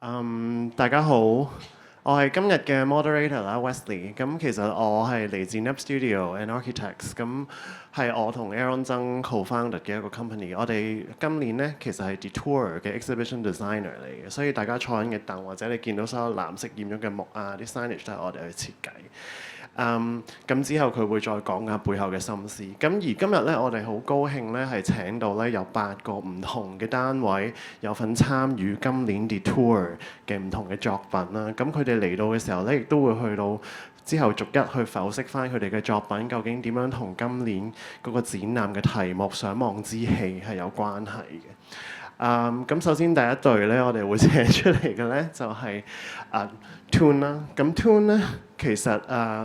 大家好，我係今日嘅 Moderator 啦，Wesley。咁其實我係嚟自 Napp Studio and Architects，咁係我同 Aaron 曾 co-founded 嘅一個 company。我哋今年咧其實係 deTour 嘅 exhibition designer 嚟嘅，所以大家坐緊嘅凳或者你見到所有藍色染咗嘅木啊，啲 signage 都係我哋去設計。咁之後佢會再講下背後嘅心思。咁而今日咧，我哋好高興咧，係請到咧有8個唔同嘅單位有份參與今年 deTour 嘅唔同嘅作品啦。咁佢哋嚟到嘅時候咧，亦都會去到之後逐一去剖析翻佢哋嘅作品究竟點樣同今年嗰個展覽嘅題目《想望之氣》係有關係嘅。咁首先第一隊咧，我哋會請出嚟嘅咧就係TOUN 啦。咁 TOUN 咧其實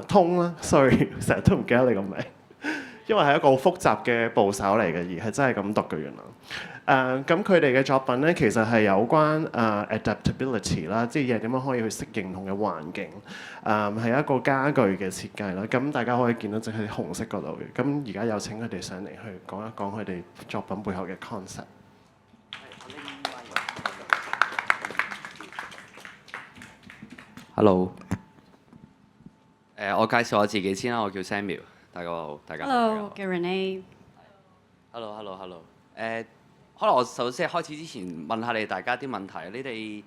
TOUN 啦 ，sorry 成日都唔記得你個名，因為係一個好複雜嘅部首嚟嘅，而係真係咁讀嘅原來。咁佢哋嘅作品咧，其實係有關adaptability 啦，即係點樣可以去適應唔同嘅環境。係一個家具嘅設計啦。咁大家可以見到就係紅色嗰度嘅。咁而家有請佢哋上嚟去講一講佢哋作品背後嘅 concept。Hello，我介紹我自己先啦，我叫 Samuel， 大家好，大家好。Hello，叫 Renee。Hello。可能我首先開始之前問下你大家啲問題，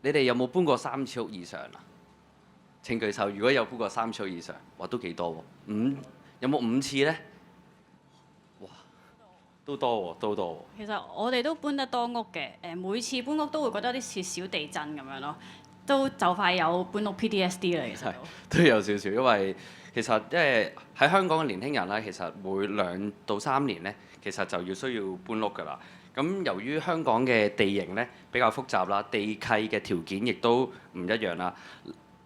你哋有冇搬過3次屋以上啊？請舉手，如果有搬過3次屋以上，哇都幾多喎？有冇5次咧？哇，都多喎。其實我哋都搬得多屋嘅，每次搬屋都會覺得有啲似小地震咁樣咯。都就快有搬屋 PTSD 啦，其實都有少少，因為其實喺香港嘅年輕人咧，其實每2到3年咧，其實就要需要搬屋㗎啦。咁由於香港嘅地形咧比較複雜啦，地契嘅條件亦都唔一樣啦，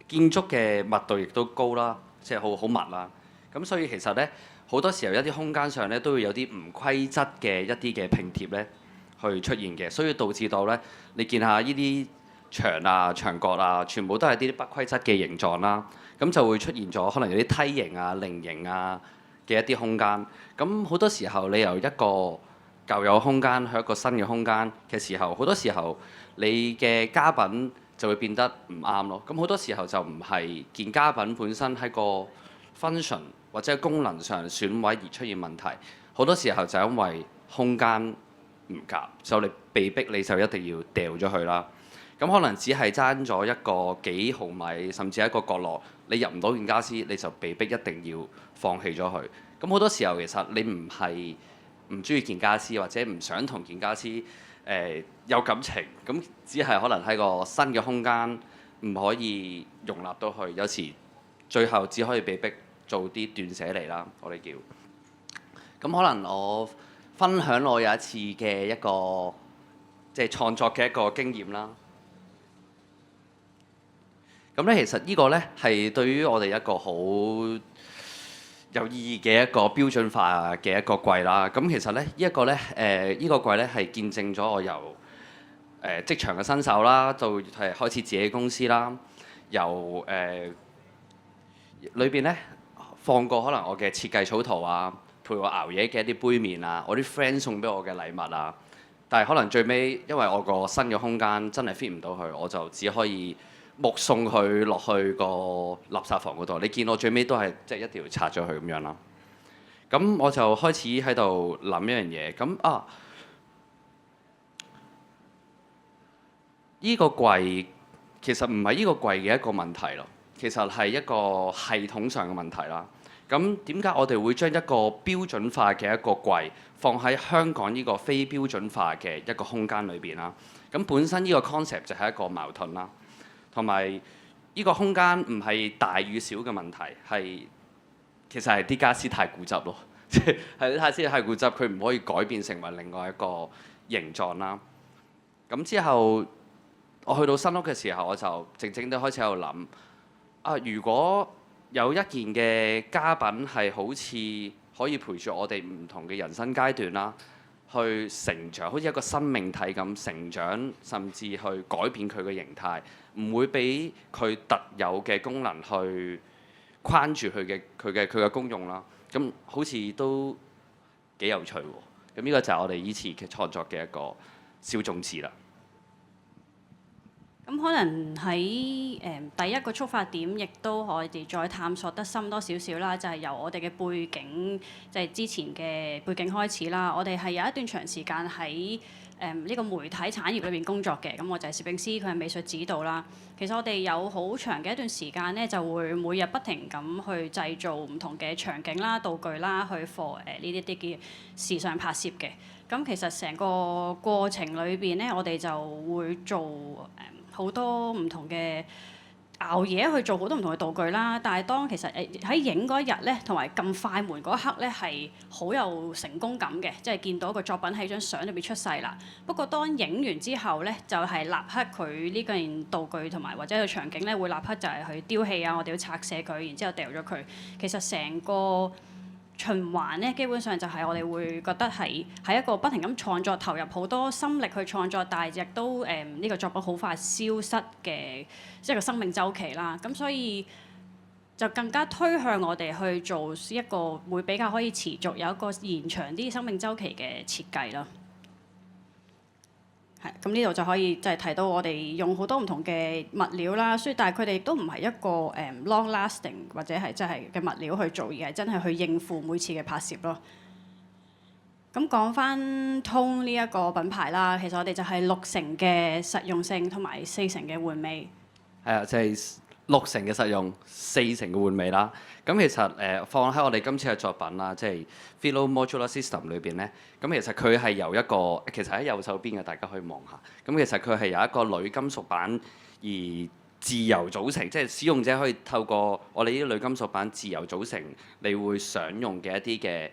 建築嘅密度亦都高啦，即係好密啦。咁所以其實咧好多時候一啲空間上咧都會有啲唔規則嘅一啲嘅拼貼咧去出現嘅，所以導致到咧你見下呢啲牆啊、牆角啊，全部都係啲不規則嘅形狀啦，咁就會出現咗可能有啲梯形啊、菱形啊嘅一啲空間。咁好多時候你由一個舊有空間去一個新嘅空間嘅時候，好多時候你嘅家品就會變得唔啱咯。咁好多時候就唔係件家品本身喺個 function 或者功能上損毀而出現問題，好多時候就因為空間唔夾，所以你被逼你就一定要掉咗佢啦。咁可能只係爭咗一個幾毫米，甚至係一個角落，你入唔到件家私，你就被逼一定要放棄咗佢。咁好多時候其實你唔係唔中意件家私，或者唔想同件家私有感情，咁只係可能喺個新嘅空間唔可以容納到佢，有時最後只可以被逼做啲斷捨離啦，我哋叫。咁可能我分享我有一次嘅一個即係創作嘅一個經驗啦。咁咧，其實呢個咧係對於我哋一個好有意義嘅一個標準化嘅一個櫃啦。咁其實咧，呢個櫃咧係見證咗我由職場嘅新手啦，到係開始自己公司啦，由裏邊咧放過可能我嘅設計草圖啊，陪我熬夜嘅一啲杯麵啊，我啲 friend 送俾我嘅禮物啊。但係可能最尾因為我個新嘅空間真係 fit 唔到佢，我就只可以目送佢落去個垃圾房嗰度，你見我最尾都係即係一定要拆咗佢咁樣啦。咁我就開始喺度諗一樣嘢，咁呢個櫃其實唔係呢個櫃嘅一個問題咯，其實係一個系統上嘅問題啦。咁點解我哋會將一個標準化嘅一個櫃放喺香港呢個非標準化嘅一個空間裏邊啦？咁本身呢個 concept 就係一個矛盾啦。同埋呢個空間唔係大與小嘅問題，其實係啲家私太固執咯，即係啲家私太固執，佢唔可以改變成為另外一個形狀啦。咁之後我去到新屋嘅時候，我就靜靜地開始喺度諗如果有一件嘅家品係好似可以陪住我哋唔同嘅人生階段啦，去成長，好似一個生命體咁成長，甚至去改變佢嘅形態。唔會俾佢特有嘅功能去框住佢嘅功用啦。咁好似都幾有趣喎。咁呢個就係我哋依次嘅創作嘅一個小種子啦。咁可能喺第一個觸發點，亦都我哋再探索得深多少少啦，就係由我哋嘅背景，即係之前嘅背景開始啦。我哋係有一段長時間喺呢個媒體產業裏邊工作嘅，咁我就係攝影師，佢係美術指導啦。其實我哋有好長嘅一段時間咧，就會每日不停咁去製造唔同嘅場景啦、道具啦，去 for 呢啲嘅時尚拍攝嘅。咁其實成個過程裏邊咧，我哋就會做好多唔同嘅熬夜去做好多唔同嘅道具啦。但係當其實喺影嗰一日咧，同埋撳快門嗰一刻咧，係好有成功感嘅，即係見到個作品喺張相裏邊出世啦。不過當影完之後咧，就係立刻佢呢件道具同埋或者個場景咧，會立刻就係去丟棄啊，我哋要拆卸佢，然之後掉咗佢。其實成個循環咧，基本上就係我哋會覺得係一個不停咁創作，投入好多心力去創作，但係亦都呢個作品好快消失嘅，即係個生命週期啦。咁所以就更加推向我哋去做一個會比較可以持續有一個延長啲生命週期嘅設計啦。係，咁呢度就可以就係提到我哋用好多唔同嘅物料啦，所以但係佢哋都唔係一個long lasting 或者係即係嘅物料去做，而係真係去應付每次嘅拍攝咯。咁講翻 TOUN 呢一個品牌啦，其實我哋就係60%嘅實用性同埋40%嘅玩味。係啊，就係60%嘅實用，40%嘅玩味啦。咁其實放喺我哋今次嘅作品啦，即係 Philo Modular System 裏邊咧，咁其實佢係由一個其實喺右手邊嘅，大家可以望下。咁其實佢係由一個鋁金屬板而自由組成，即係使用者可以透過我哋呢啲鋁金屬板自由組成，你會想用嘅一啲嘅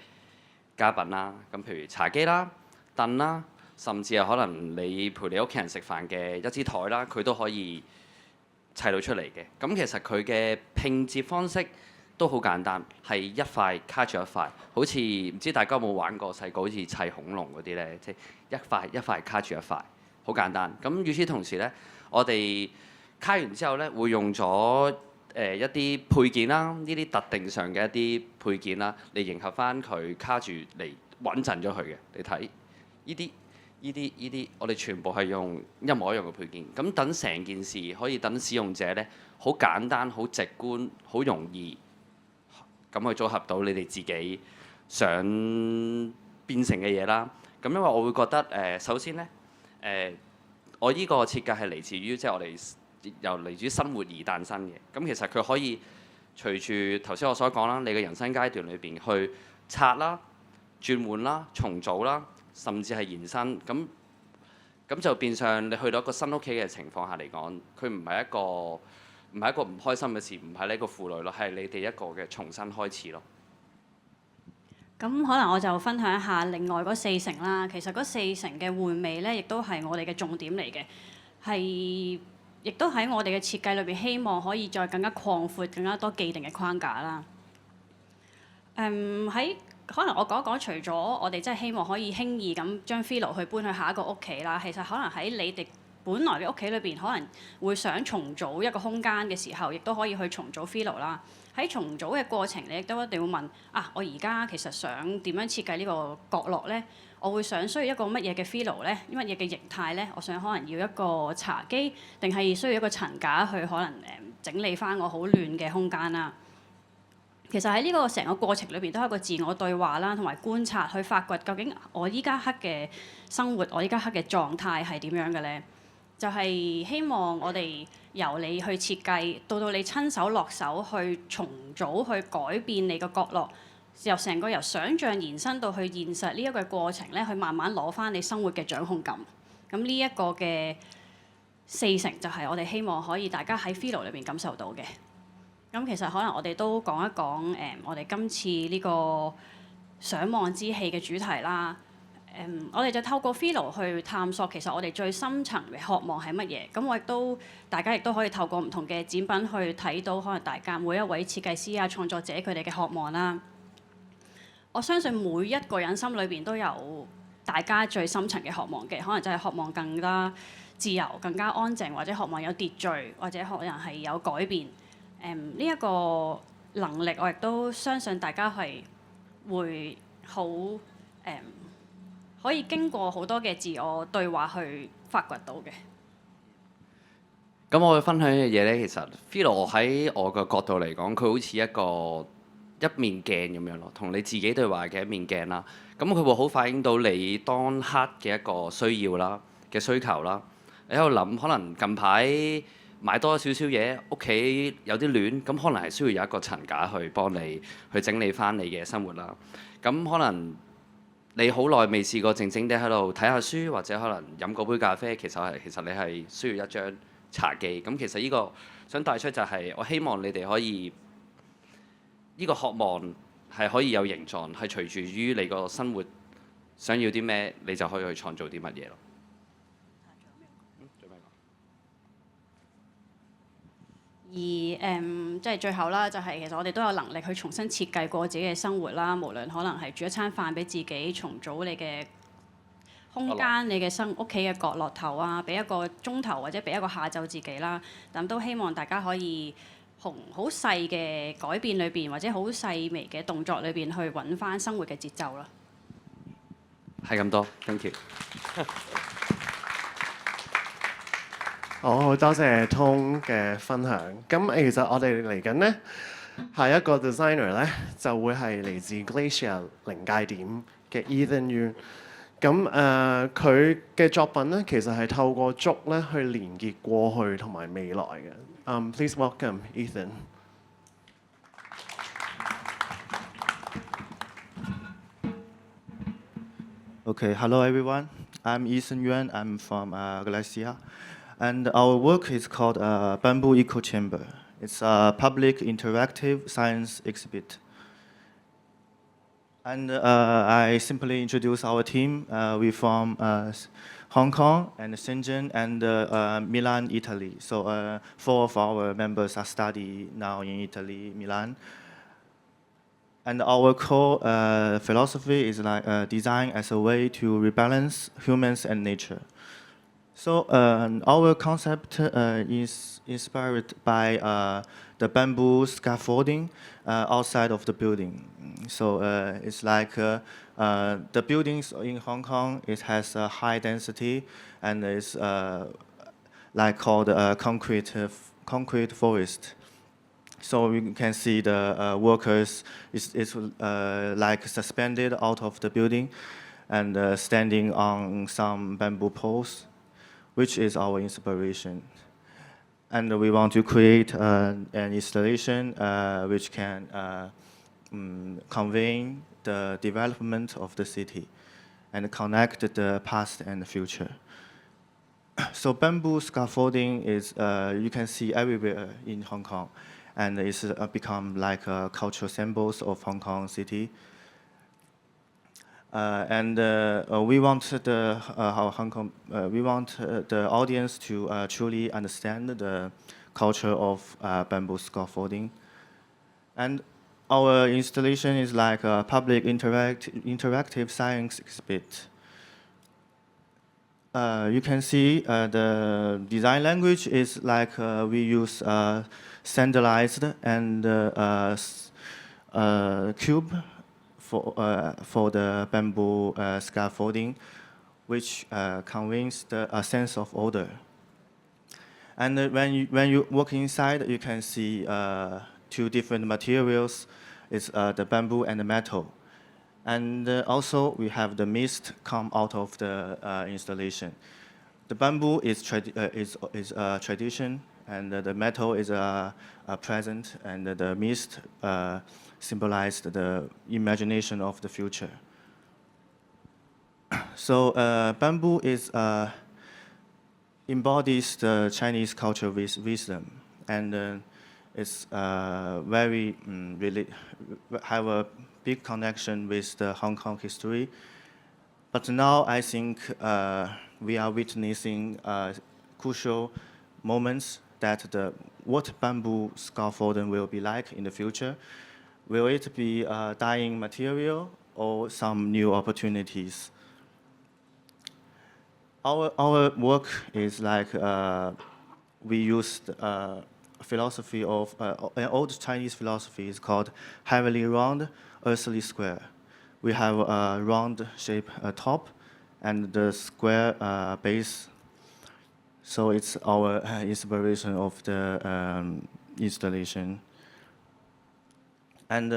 家品啦。咁譬如茶幾啦、凳啦，甚至係可能你陪你屋企人食飯嘅一支台啦，佢都可以砌到出嚟嘅。咁其實佢嘅拼接方式都好簡單，係一塊卡住一塊，好似唔知大家有冇玩過細個好似砌恐龍嗰啲咧，即係一塊一塊卡住一塊，好簡單。咁與此同時咧，我哋卡完之後咧，會用咗一啲配件啦，呢啲特定上嘅一啲配件啦，嚟迎合翻佢卡住嚟穩陣咗佢嘅。你睇呢啲，我哋全部係用一模一樣嘅配件。咁等成件事可以等使用者咧，好簡單、好直觀、好容易咁去組合到你哋自己想變成嘅嘢啦。咁因為我會覺得首先咧我呢個設計係嚟自於即係我哋由嚟自於生活而誕生嘅。咁其實佢可以隨住頭先我所講啦，你嘅人生階段裏邊去拆啦、轉換啦、重組啦，甚至係延伸。咁就變相你去到一個新屋企嘅情況下嚟講，佢唔係一個唔開心嘅事，唔係呢個負累咯，係你哋一個嘅重新開始咯。咁可能我就分享一下另外嗰40%啦。其實嗰40%嘅玩味咧，亦都係我哋嘅重點嚟嘅，係亦都喺我哋嘅設計裏邊，希望可以再更加擴闊、更加多既定嘅框架啦。喺可能我講一講，除咗我哋真係希望可以輕易咁將 Philo 去搬去下一個屋企啦，其實可能喺你哋本來嘅屋企裏邊，可能會想重組一個空間嘅時候，亦都可以去重組 Philo 啦。喺重組嘅過程，你亦都一定會問啊，我而家其實想點樣設計呢個角落咧？我會想需要一個乜嘢嘅 Philo 咧？乜嘢嘅形態咧？我想可能要一個茶几，定係需要一個層架去可能整理翻我好亂嘅空間啦。其實喺呢個成個過程裏邊，都係一個自我對話啦，同埋觀察去發掘究竟我依家刻嘅生活，我依家刻嘅狀態係點樣嘅咧？就係希望我哋由你去設計，到你親手落手去重組、去改變你個角落，由想像延伸到去現實呢一個過程咧，去慢慢攞翻你生活嘅掌控感。咁呢一個嘅40%就係我哋希望可以大家喺 Philo 裏邊感受到嘅。咁其實可能我哋都講一講我哋今次呢個想望之氣嘅主題啦。我哋就透過 Philo 去探索，其實我哋最深層嘅渴望係乜嘢？咁大家亦都可以透過唔同嘅展品去睇到，可能大家每一位設計師啊、創作者佢哋嘅渴望啦。我相信每一個人心裏邊都有大家最深層嘅渴望嘅，可能就係渴望更加自由、更加安靜，或者渴望有秩序，或者可能係有改變。呢一個能力，我亦都相信大家係會好可以經過好多嘅自我對話去發掘到嘅。咁我會分享嘅嘢咧，其實 Philo 喺我嘅角度嚟講，佢好似一面鏡咁樣咯，同你自己對話嘅一面鏡啦。咁佢會好反映到你當刻嘅一個需要啦、嘅需求啦。你喺度諗，可能近排買多少少嘢，屋企有啲亂，咁可能係需要有一個層架去幫你去整理翻你嘅生活啦。咁可能你好耐未試過靜靜地喺度睇下書，或者可能飲嗰杯咖啡，其實你係需要一張茶幾。咁其實呢個想帶出就係，我希望你哋可以呢個渴望係可以有形狀，係隨住於你個生活想要啲咩，你就可以去創造啲乜嘢咯。而即係最後啦，就係其實我哋都有能力去重新設計過自己嘅生活啦。無論可能係煮一餐飯俾自己，重組你嘅空間、你嘅屋企嘅角落頭啊，俾一個鐘頭或者俾一個下晝自己啦。咁都希望大家可以從好細嘅改變裏邊，或者好細微嘅動作裏邊去揾翻生活嘅節奏啦。係咁多 ，thank you。好多謝 TOUN 嘅分享。咁其實我哋嚟緊呢，下一個 designer 呢，就會係嚟自 Glacier 臨界點嘅 Ethan Yuen。咁佢嘅作品呢，其實係透過竹咧去連結過去同埋未來嘅。Please welcome Ethan。Okay, hello everyone. I'm Ethan Yuan. I'm from Glacier. And our work is called Bamboo Echo Chamber. It's a public interactive science exhibit. And I simply introduce our team. We're from Hong Kong and Shenzhen and Milan, Italy. So 4 of our members are studying now in Italy, Milan. And our core philosophy is like design as a way to rebalance humans and nature. So our concept is inspired by the bamboo scaffolding outside of the building. So it's like the buildings in Hong Kong, it has a high density and it's like called concrete forest. So we can see the workers is like suspended out of the building and standing on some bamboo poles, which is our inspiration. And we want to create an installation which can convey the development of the city and connect the past and the future. So bamboo scaffolding is, you can see everywhere in Hong Kong, and it's become like cultural symbols of Hong Kong city. We want the audience to truly understand the culture of bamboo scaffolding. And our installation is like a public interactive science exhibit. You can see the design language is like we use standardized and cube for the bamboo scaffolding, which conveys a sense of order. And when you walk inside, you can see 2 different materials. It's the bamboo and the metal. And also, we have the mist come out of the installation. The bamboo is a tradition, and the metal is a present, and the mist symbolized the imagination of the future. So bamboo embodies the Chinese culture with wisdom, and it's very have a big connection with the Hong Kong history. But now I think we are witnessing crucial moments that what bamboo scaffolding will be like in the future. Will it be dying material or some new opportunities? Our work is like we used philosophy of an old Chinese philosophy is called heavenly round, earthly square. We have a round shape top and the square base. So it's our inspiration of the installation. And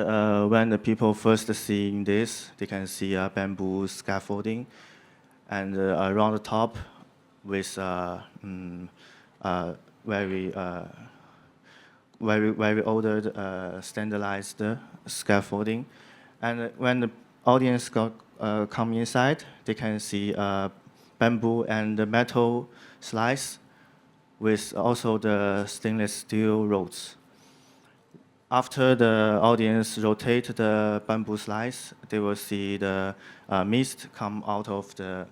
when the people first seeing this, they can see a bamboo scaffolding and around the top with very ordered, standardized scaffolding. And when the audience come inside, they can see bamboo and the metal slice with also the stainless steel rods. After the audience rotate the bamboo slice, they will see the mist come out of the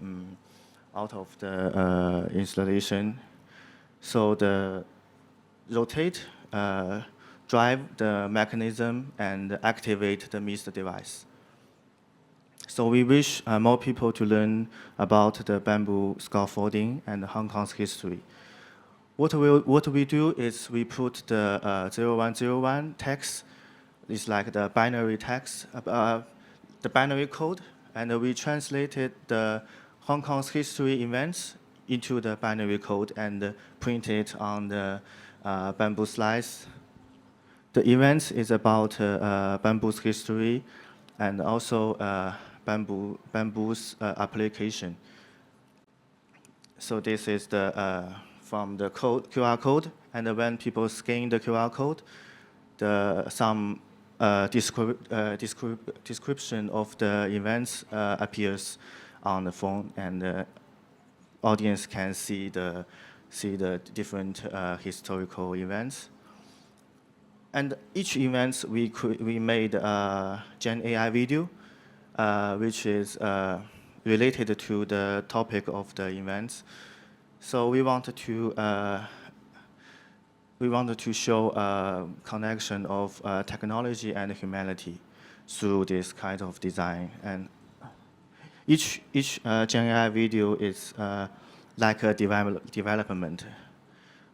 installation. So the rotate drive the mechanism and activate the mist device. So we wish more people to learn about the bamboo scaffolding and Hong Kong's history. What we do is we put the 0101 text, it's like the binary text, the binary code, and we translated the Hong Kong's history events into the binary code and print it on the bamboo slice. The events is about bamboo's history and also bamboo's application. So this is the from the QR code, and when people scan the QR code, some description of the events appears on the phone, and the audience can see the different historical events. And each event we made a Gen AI video, which is related to the topic of the events. So we wanted to show a connection of technology and humanity through this kind of design. And each Gen AI video is like a development.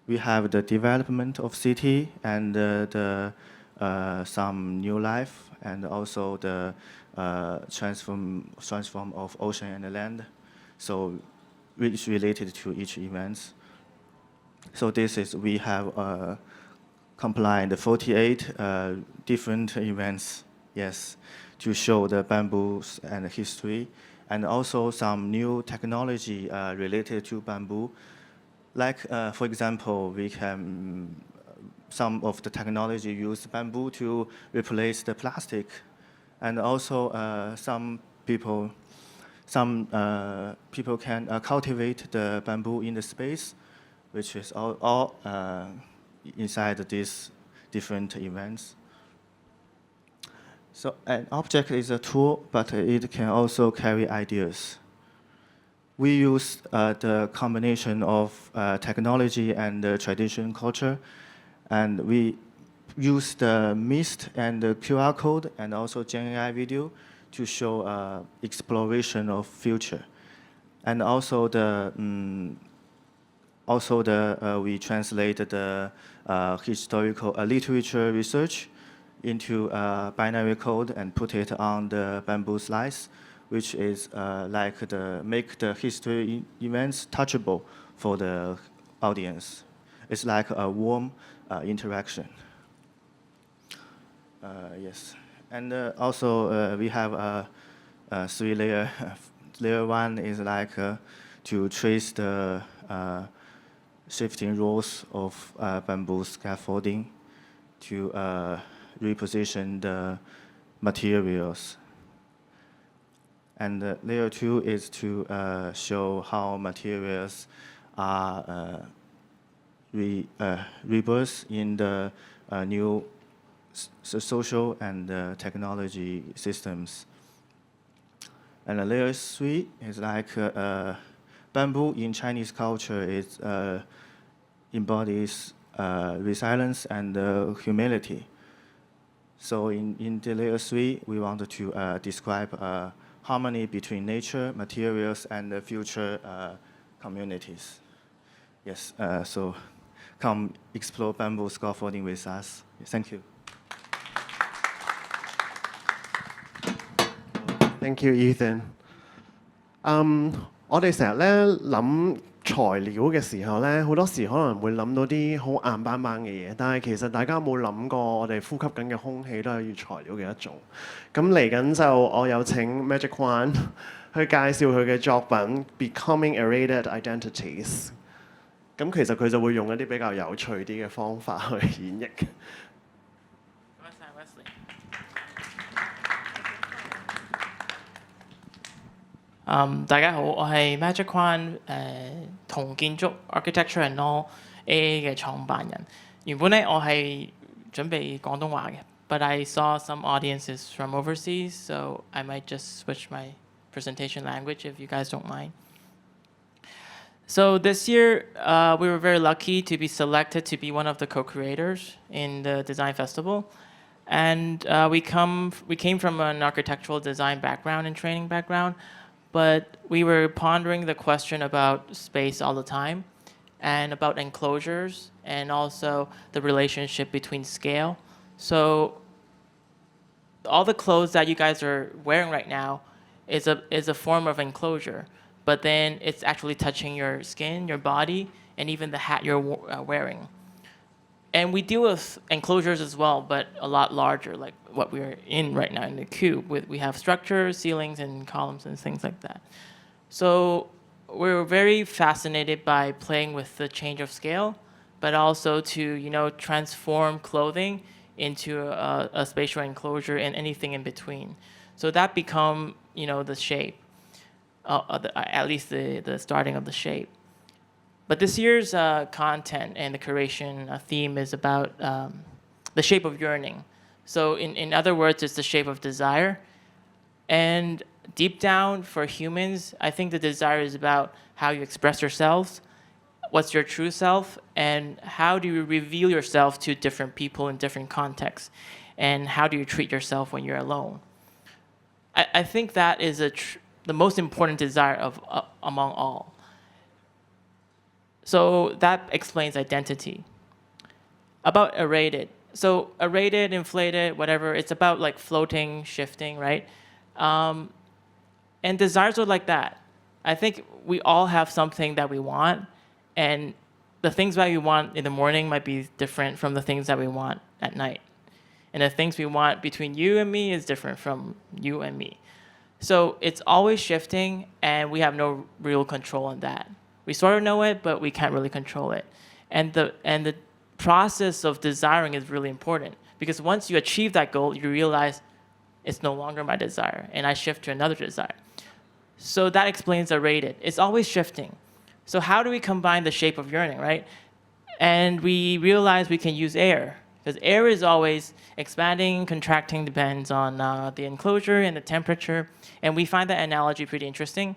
We have the development of city and some new life, and also the transform of ocean and land. So which related to each event. So we have combined 48 different events, yes, to show the bamboos and history, and also some new technology related to bamboo. Like, for example, some of the technology use bamboo to replace the plastic, and also some people can cultivate the bamboo in the space, which is all inside these different events. So an object is a tool, but it can also carry ideas. We use the combination of technology and traditional culture, and we use the mist and the QR code and also Gen AI video to show exploration of future. And also we translated the historical literature research into binary code and put it on the bamboo slice, which is make the history events touchable for the audience. It's like a warm interaction. Yes, and also we have a 3-layer. Layer 1 is like to trace the shifting roles of bamboo scaffolding to reposition the materials. And layer 2 is to show how materials are rebirth in the new social and technology systems. And layer 3 is like bamboo in Chinese culture embodies resilience and humility. So in the layer 3, we wanted to describe harmony between nature, materials, and the future communities. Yes, so come explore bamboo scaffolding with us. Thank you. Thank you, Ethan. 我哋成日咧諗，材料嘅時候咧，好多時可能會諗到啲好硬邦邦嘅嘢，但係其實大家有冇諗過，我哋呼吸緊嘅空氣都係材料嘅一種。咁嚟緊就我有請 Magic Kwan 去介紹佢嘅作品 Becoming Aerated Identities。咁其實佢就會用一啲比較有趣啲嘅方法去演繹。大家好，我係 Magic Kwan 同建築 Architecture and Law AA 嘅創辦人。原本咧我係準備廣東話嘅 ，but I saw some audiences from overseas, so I might just switch my presentation language if you guys don't mind. So this year, we were very lucky to be selected to be one of the co-creators in the design festival. And we came from an architectural design background and training background, but we were pondering the question about space all the time and about enclosures and also the relationship between scale. So all the clothes that you guys are wearing right now is a form of enclosure, but then it's actually touching your skin, your body, and even the hat you're wearing. And we deal with enclosures as well, but a lot larger, like what we're in right now in the cube. We have structures, ceilings, and columns and things like that. So we're very fascinated by playing with the change of scale, but also to transform clothing into a spatial enclosure and anything in between. So that become the shape, at least the starting of the shape. But this year's content and the curation theme is about the shape of yearning. So in other words, it's the shape of desire. And deep down for humans, I think the desire is about how you express yourselves, what's your true self, and how do you reveal yourself to different people in different contexts, and how do you treat yourself when you're alone. I think that is the most important desire among all. So that explains identity. About aerated. So aerated, inflated, whatever, it's about like floating, shifting, right? And desires are like that. I think we all have something that we want, and the things that we want in the morning might be different from the things that we want at night. And the things we want between you and me is different from you and me. So it's always shifting, and we have no real control on that. We sort of know it, but we can't really control it. And the process of desiring is really important, because once you achieve that goal, you realize it's no longer my desire, and I shift to another desire. So that explains the rated. It's always shifting. So how do we combine the shape of yearning, right? And we realize we can use air, because air is always expanding, contracting, depends on the enclosure and the temperature. And we find that analogy pretty interesting.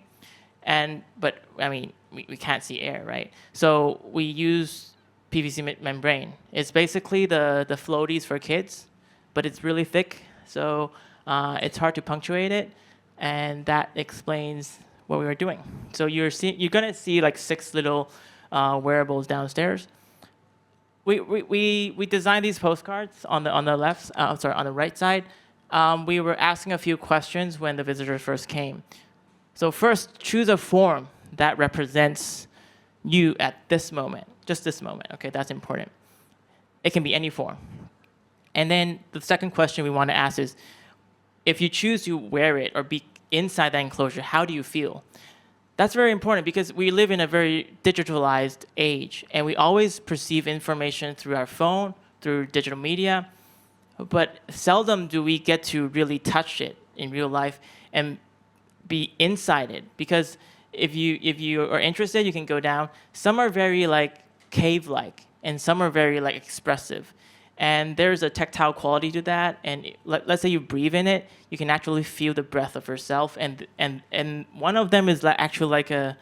But I mean, we can't see air, right? So we use PVC membrane. It's basically the floaties for kids, but it's really thick, so it's hard to punctuate it, and that explains what we were doing. So you're gonna see like 6 little wearables downstairs. We designed these postcards on the left. On the right side. We were asking a few questions when the visitors first came. So first, choose a form that represents you at this moment, just this moment. Okay, that's important. It can be any form. And then the second question we want to ask is, if you choose to wear it or be inside that enclosure, how do you feel? That's very important, because we live in a very digitalized age, and we always perceive information through our phone, through digital media, but seldom do we get to really touch it in real life and be inside it. Because if you are interested, you can go down. Some are very like cave-like, and some are very like expressive. And there's a tactile quality to that. And let's say you breathe in it, you can actually feel the breath of yourself. And one of them is actually like a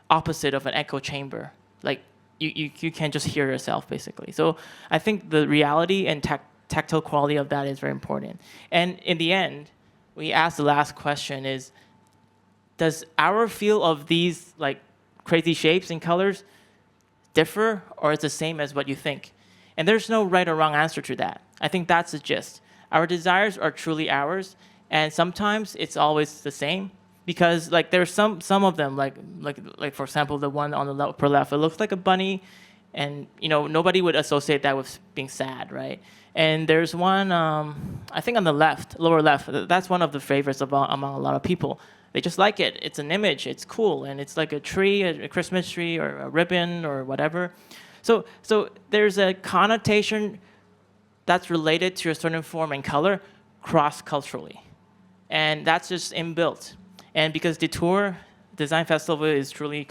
opposite of an echo chamber. Like you can just hear yourself basically. So I think the reality and tactile quality of that is very important. And in the end, we asked the last question is, does our feel of these like crazy shapes and colors differ, or is it the same as what you think? And there's no right or wrong answer to that. I think that's the gist. Our desires are truly ours, and sometimes it's always the same, because like there's some of them like for example the one on the upper left, it looks like a bunny, and nobody would associate that with being sad, right? And there's one I think on the left, lower left, that's one of the favorites among a lot of people. They just like it. It's an image. It's cool, and it's like a tree, a Christmas tree, or a ribbon, or whatever. So there's a connotation that's related to a certain form and color cross-culturally, and that's just inbuilt. And because deTour Design Festival is truly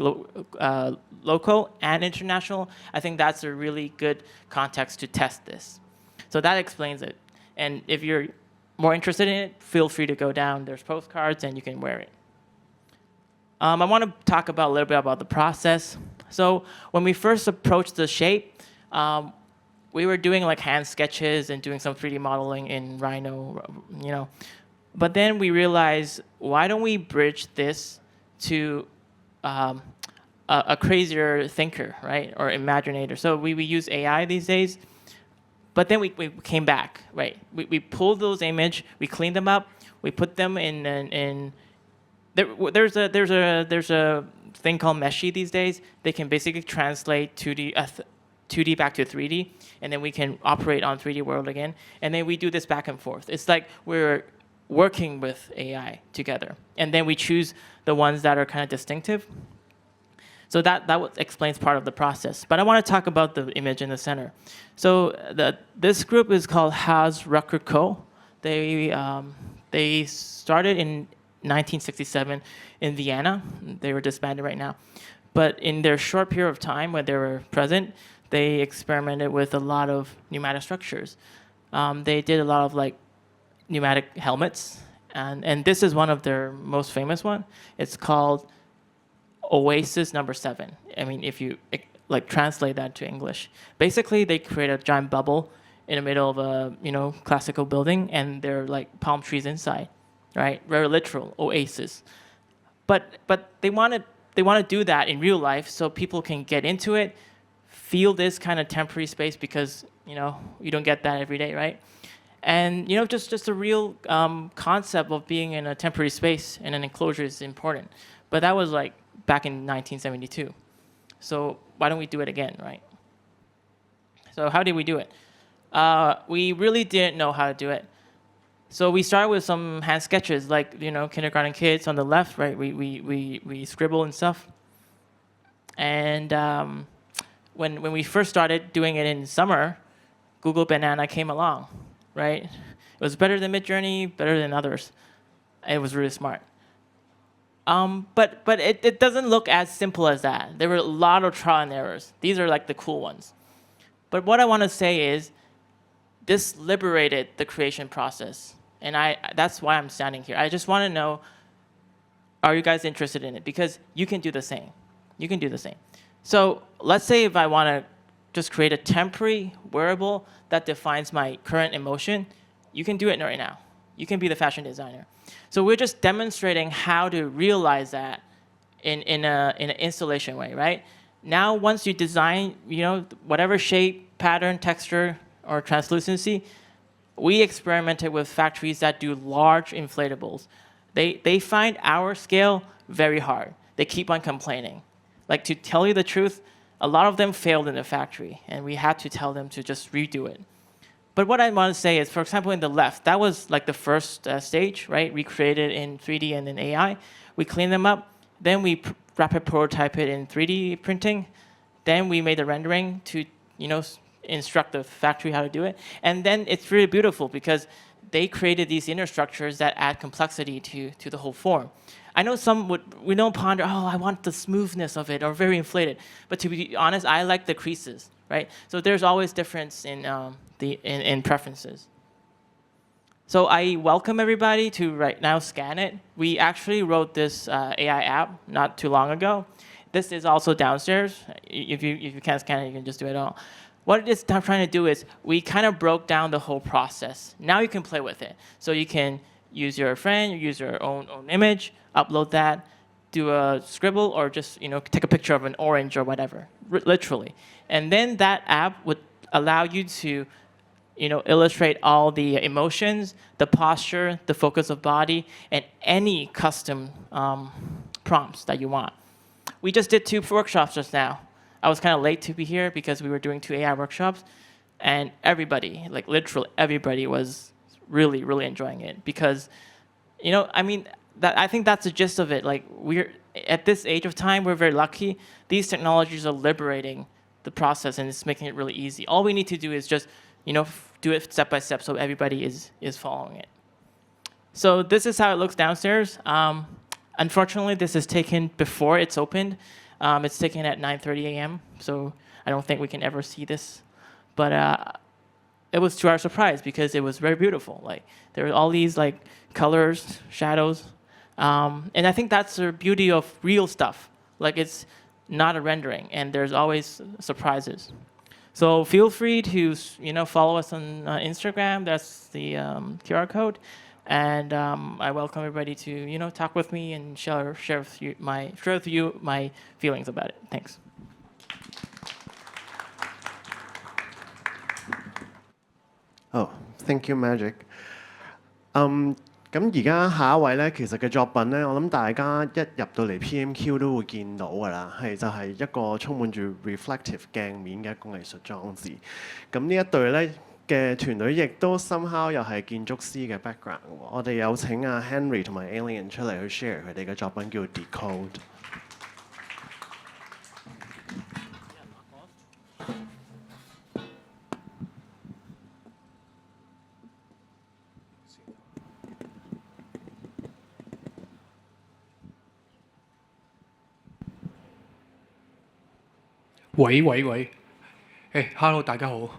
local and international, I think that's a really good context to test this. So that explains it. And if you're more interested in it, feel free to go down. There's postcards, and you can wear it. I want to talk a little bit about the process. So when we first approached the shape, we were doing like hand sketches and doing some 3D modeling in Rhino, But then we realized, why don't we bridge this to a crazier thinker, right, or imaginator? So we use AI these days. But then we came back, right? We pulled those images, we cleaned them up, we put them in there's a thing called Meshy these days. They can basically translate 2D back to 3D, and then we can operate on 3D world again. And then we do this back and forth. It's like we're working with AI together, and then we choose the ones that are kind of distinctive. So that explains part of the process. But I want to talk about the image in the center. So this group is called Has Rucker Co. They started in 1967 in Vienna. They were disbanded right now. But in their short period of time when they were present, they experimented with a lot of pneumatic structures. They did a lot of like pneumatic helmets. And this is one of their most famous one. It's called Oasis number 7. I mean, if you like translate that to English, basically they create a giant bubble in the middle of a classical building, and there are like palm trees inside, right? Very literal oasis. But they want to do that in real life so people can get into it, feel this kind of temporary space, because you don't get that every day, right? And just a real concept of being in a temporary space in an enclosure is important. But that was like back in 1972. So why don't we do it again, right? So how did we do it? We really didn't know how to do it. So we started with some hand sketches, like kindergarten kids on the left, right? We scribble and stuff. And when we first started doing it in summer, Google Banana came along, right? It was better than Midjourney, better than others. It was really smart. But it doesn't look as simple as that. There were a lot of trial and errors. These are like the cool ones. But what I want to say is, this liberated the creation process. And that's why I'm standing here. I just want to know, are you guys interested in it? Because you can do the same. You can do the same. So let's say if I want to just create a temporary wearable that defines my current emotion, you can do it right now. You can be the fashion designer. So we're just demonstrating how to realize that in an installation way, right? Now, once you design, whatever shape, pattern, texture, or translucency, we experimented with factories that do large inflatables. They find our scale very hard. They keep on complaining. Like, to tell you the truth, a lot of them failed in the factory, and we had to tell them to just redo it. But what I want to say is, for example, in the left, that was like the first stage, right? We created in 3D and in AI. We cleaned them up. Then we rapid prototype it in 3D printing. Then we made the rendering to, instruct the factory how to do it. And then it's really beautiful because they created these inner structures that add complexity to the whole form. I know some we don't ponder, I want the smoothness of it or very inflated. But to be honest, I like the creases, right? So there's always difference in preferences. So I welcome everybody to right now scan it. We actually wrote this AI app not too long ago. This is also downstairs. If you can't scan it, you can just do it all. What it is I'm trying to do is we kind of broke down the whole process. Now you can play with it. So you can use your friend, use your own image, upload that, do a scribble, or just take a picture of an orange or whatever, literally. And then that app would allow you to illustrate all the emotions, the posture, the focus of body, and any custom prompts that you want. We just did 2 workshops just now. I was kind of late to be here because we were doing 2 AI workshops, and everybody, like literally everybody, was really, really enjoying it because, I think that's the gist of it. Like, we're at this age of time, we're very lucky. These technologies are liberating the process, and it's making it really easy. All we need to do is just, do it step by step so everybody is following it. So this is how it looks downstairs. Unfortunately, this is taken before it's opened. It's taken at 9:30 a.m., so I don't think we can ever see this. But it was to our surprise because it was very beautiful. Like, there were all these like colors, shadows, and I think that's the beauty of real stuff. Like, it's not a rendering, and there's always surprises. So feel free to follow us on Instagram. That's the QR code, and I welcome everybody to talk with me and share with you my feelings about it. Thanks. Oh, thank you, Magic. 咁而家下一位咧，其實嘅作品咧，我諗大家一入到嚟 PMQ 都會見到㗎啦，就係一個充滿住 reflective 鏡面嘅一個藝術裝置。咁呢一隊咧嘅團隊亦都 somehow 又係建築師嘅 background。我哋有請阿 Henry 同埋 Alien 出嚟去 share 佢哋嘅作品叫 deCode。喂，誒，hello， 大家好，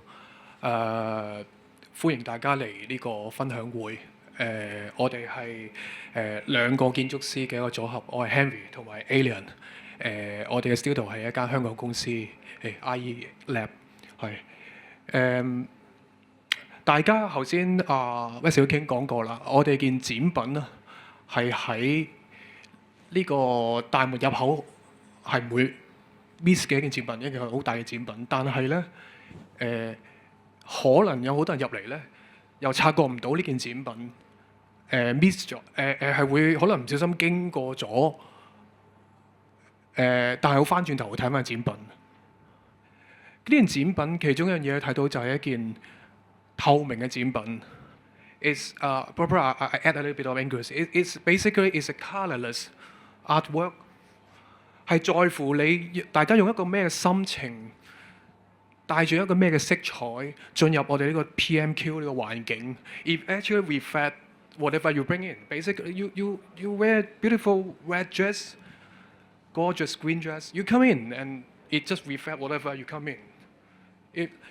歡迎大家嚟呢個分享會。我哋係兩個建築師嘅一個組合，我係 Henry 同埋 Alien。我哋嘅 studio 係一間香港公司，IE Lab 係。大家頭先Wesley 都傾講過啦，我哋件展品啊係喺呢個大門入口係唔會miss 嘅一件展品，一件好大嘅展品，但係咧可能有好多人入嚟咧，又察覺唔到呢件展品miss 咗，係會可能唔小心經過咗，但係好翻轉頭去睇翻展品。呢件展品其中一樣嘢睇到就係一件透明嘅展品。It's probably I add a little bit of English. It's basically a colourless artwork. 係在乎你大家用一個咩嘅心情，帶住一個咩嘅色彩進入我哋呢個 PMQ 呢個環境。It actually reflect whatever you bring in. Basically, you wear beautiful red dress, gorgeous green dress. You come in and it just reflect whatever you come in.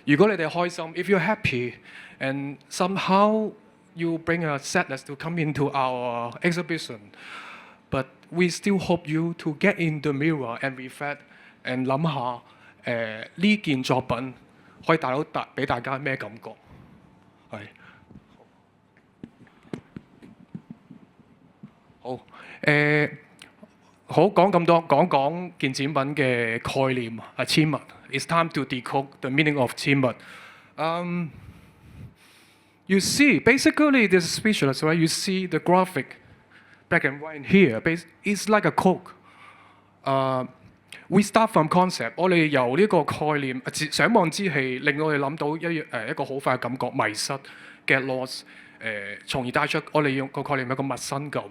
如果你哋開心 ，if you're happy and somehow you bring a sadness to come into our exhibition。But we still hope you to get in the mirror and reflect and 諗下呢件作品可以帶到俾大家咩感覺？係好好講咁多，講件展品嘅概念千物。It's time to decode the meaning of 千物。You see, basically this is speechless, right? You see the graphic.Black and white in here, it's like a code. We start from concept. 我哋由呢個概念、想望之氣，令我哋諗到一個好快嘅感覺，迷失 get lost，從而帶出我哋用個概念有個陌生感。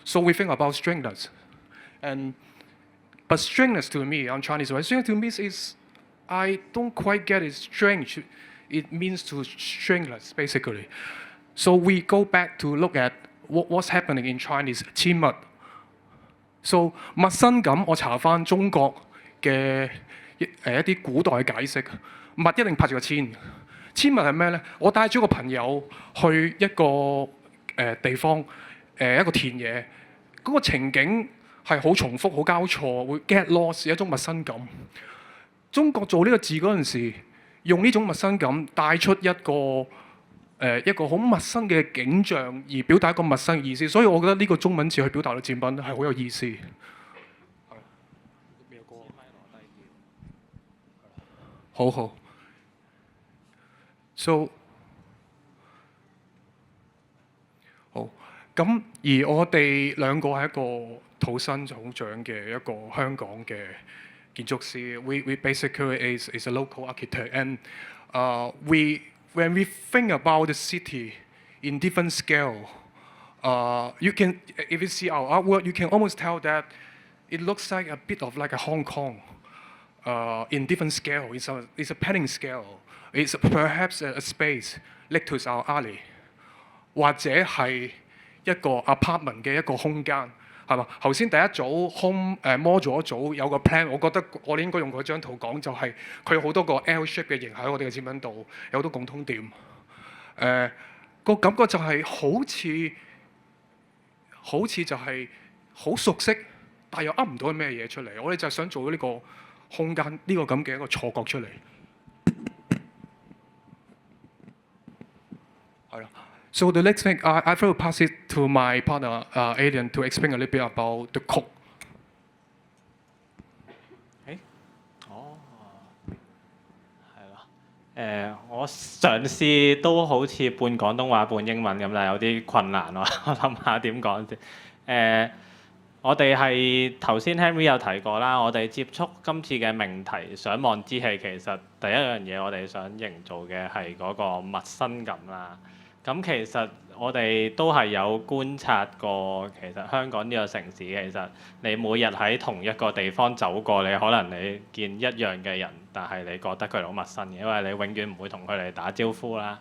So we think about stringless, but stringless to me, I'm Chinese, right? Stringless to me is I don't quite get it. Strange, it means to stringless basically. So we go back to look at.What's happening in Chinese 千物 ？So 陌生感，我查翻中國嘅一啲古代嘅解釋，物一定拍住個千。千物係咩咧？我帶咗個朋友去一個地方，一個田野，嗰個情景係好重複、好交錯，會 get lost， 一種陌生感。中國做呢個字嗰陣時，用呢種陌生感帶出一個好陌生嘅景象，而表達一個陌生嘅意思，所以我覺得呢個中文字去表達嘅展品係好有意思。好。So 咁而我哋兩個係一個土生土長嘅一個香港嘅建築師。We basically is a local architect, and when we think about the city in different scale, you can, if you see our artwork, you can almost tell that it looks like a bit of like a Hong Kong in different scale. It's a painting scale. It's perhaps a space next to our alley， 或者係一個 apartment 嘅一個空間，係嘛？頭先第一組 home Modular 組有個 plan， 我覺得我哋應該用嗰張圖講，就係佢有好多個 L shape 嘅形喺我哋嘅展品度，有好多共通點。個感覺就係好似就係好熟悉，但又噏唔到咩嘢出嚟。我哋就係想做呢個空間呢個咁嘅一個錯覺出嚟。係啦。So the next thing, I will pass it to my partner, Adrian, to explain a little bit about the code. 我嘗試都好似半廣東話半英文咁，但係有啲困難喎。我諗下點講先。我哋係頭先 Henry 有提過啦，我哋接觸今次嘅命題想望之氣，其實第一樣嘢我哋想營造嘅係嗰個陌生感啦。咁其實我哋都係有觀察過，其實香港呢個城市其實你每日喺同一個地方走過，你可能你見一樣嘅人，但係你覺得佢哋好陌生嘅，因為你永遠唔會同佢哋打招呼啦。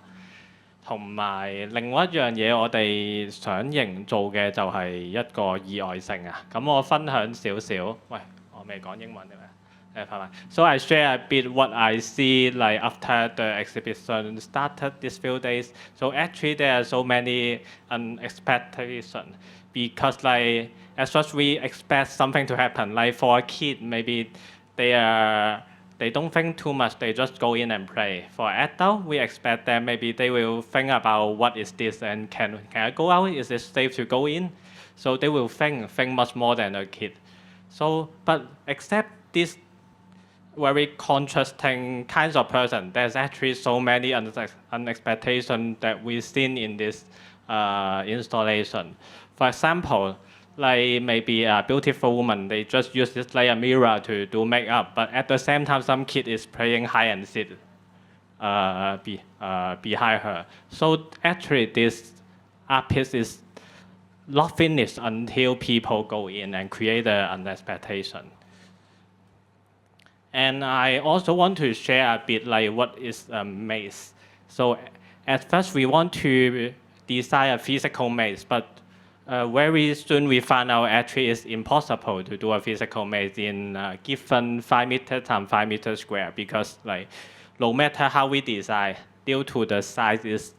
同埋另外一樣嘢，我哋想營造嘅就係一個意外性啊。咁我分享少少，喂，我未講英文嘅咩？So I share a bit what I see like after the exhibition started these few days. So actually there are so many unexpectations because like as such we expect something to happen. Like for a kid, maybe they don't think too much. They just go in and play. For adult, we expect that maybe they will think about what is this and can I go out? Is it safe to go in? So they will think much more than a kid. So but except this very contrasting kinds of person. There's actually so many unexpectations that we've seen in this installation. For example, like maybe a beautiful woman, they just use this like a mirror to do makeup, but at the same time, some kid is playing hide and seek behind her. So actually, this art piece is not finished until people go in and create an expectation. And I also want to share a bit like what is a maze. So at first we want to design a physical maze, but very soon we found out actually it's impossible to do a physical maze in given 5 meters times 5 meters square because like no matter how we design, due to the size is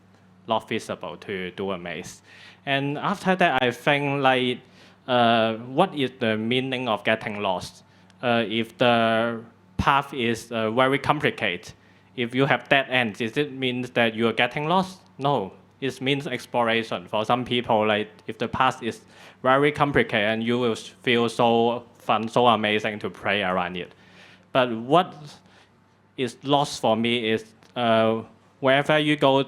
not feasible to do a maze. And after that I think like what is the meaning of getting lost? If the path is very complicated. If you have dead ends, does it mean that you are getting lost? No, it means exploration. For some people, like if the path is very complicated and you will feel so fun, so amazing to play around it. But what is lost for me is wherever you go,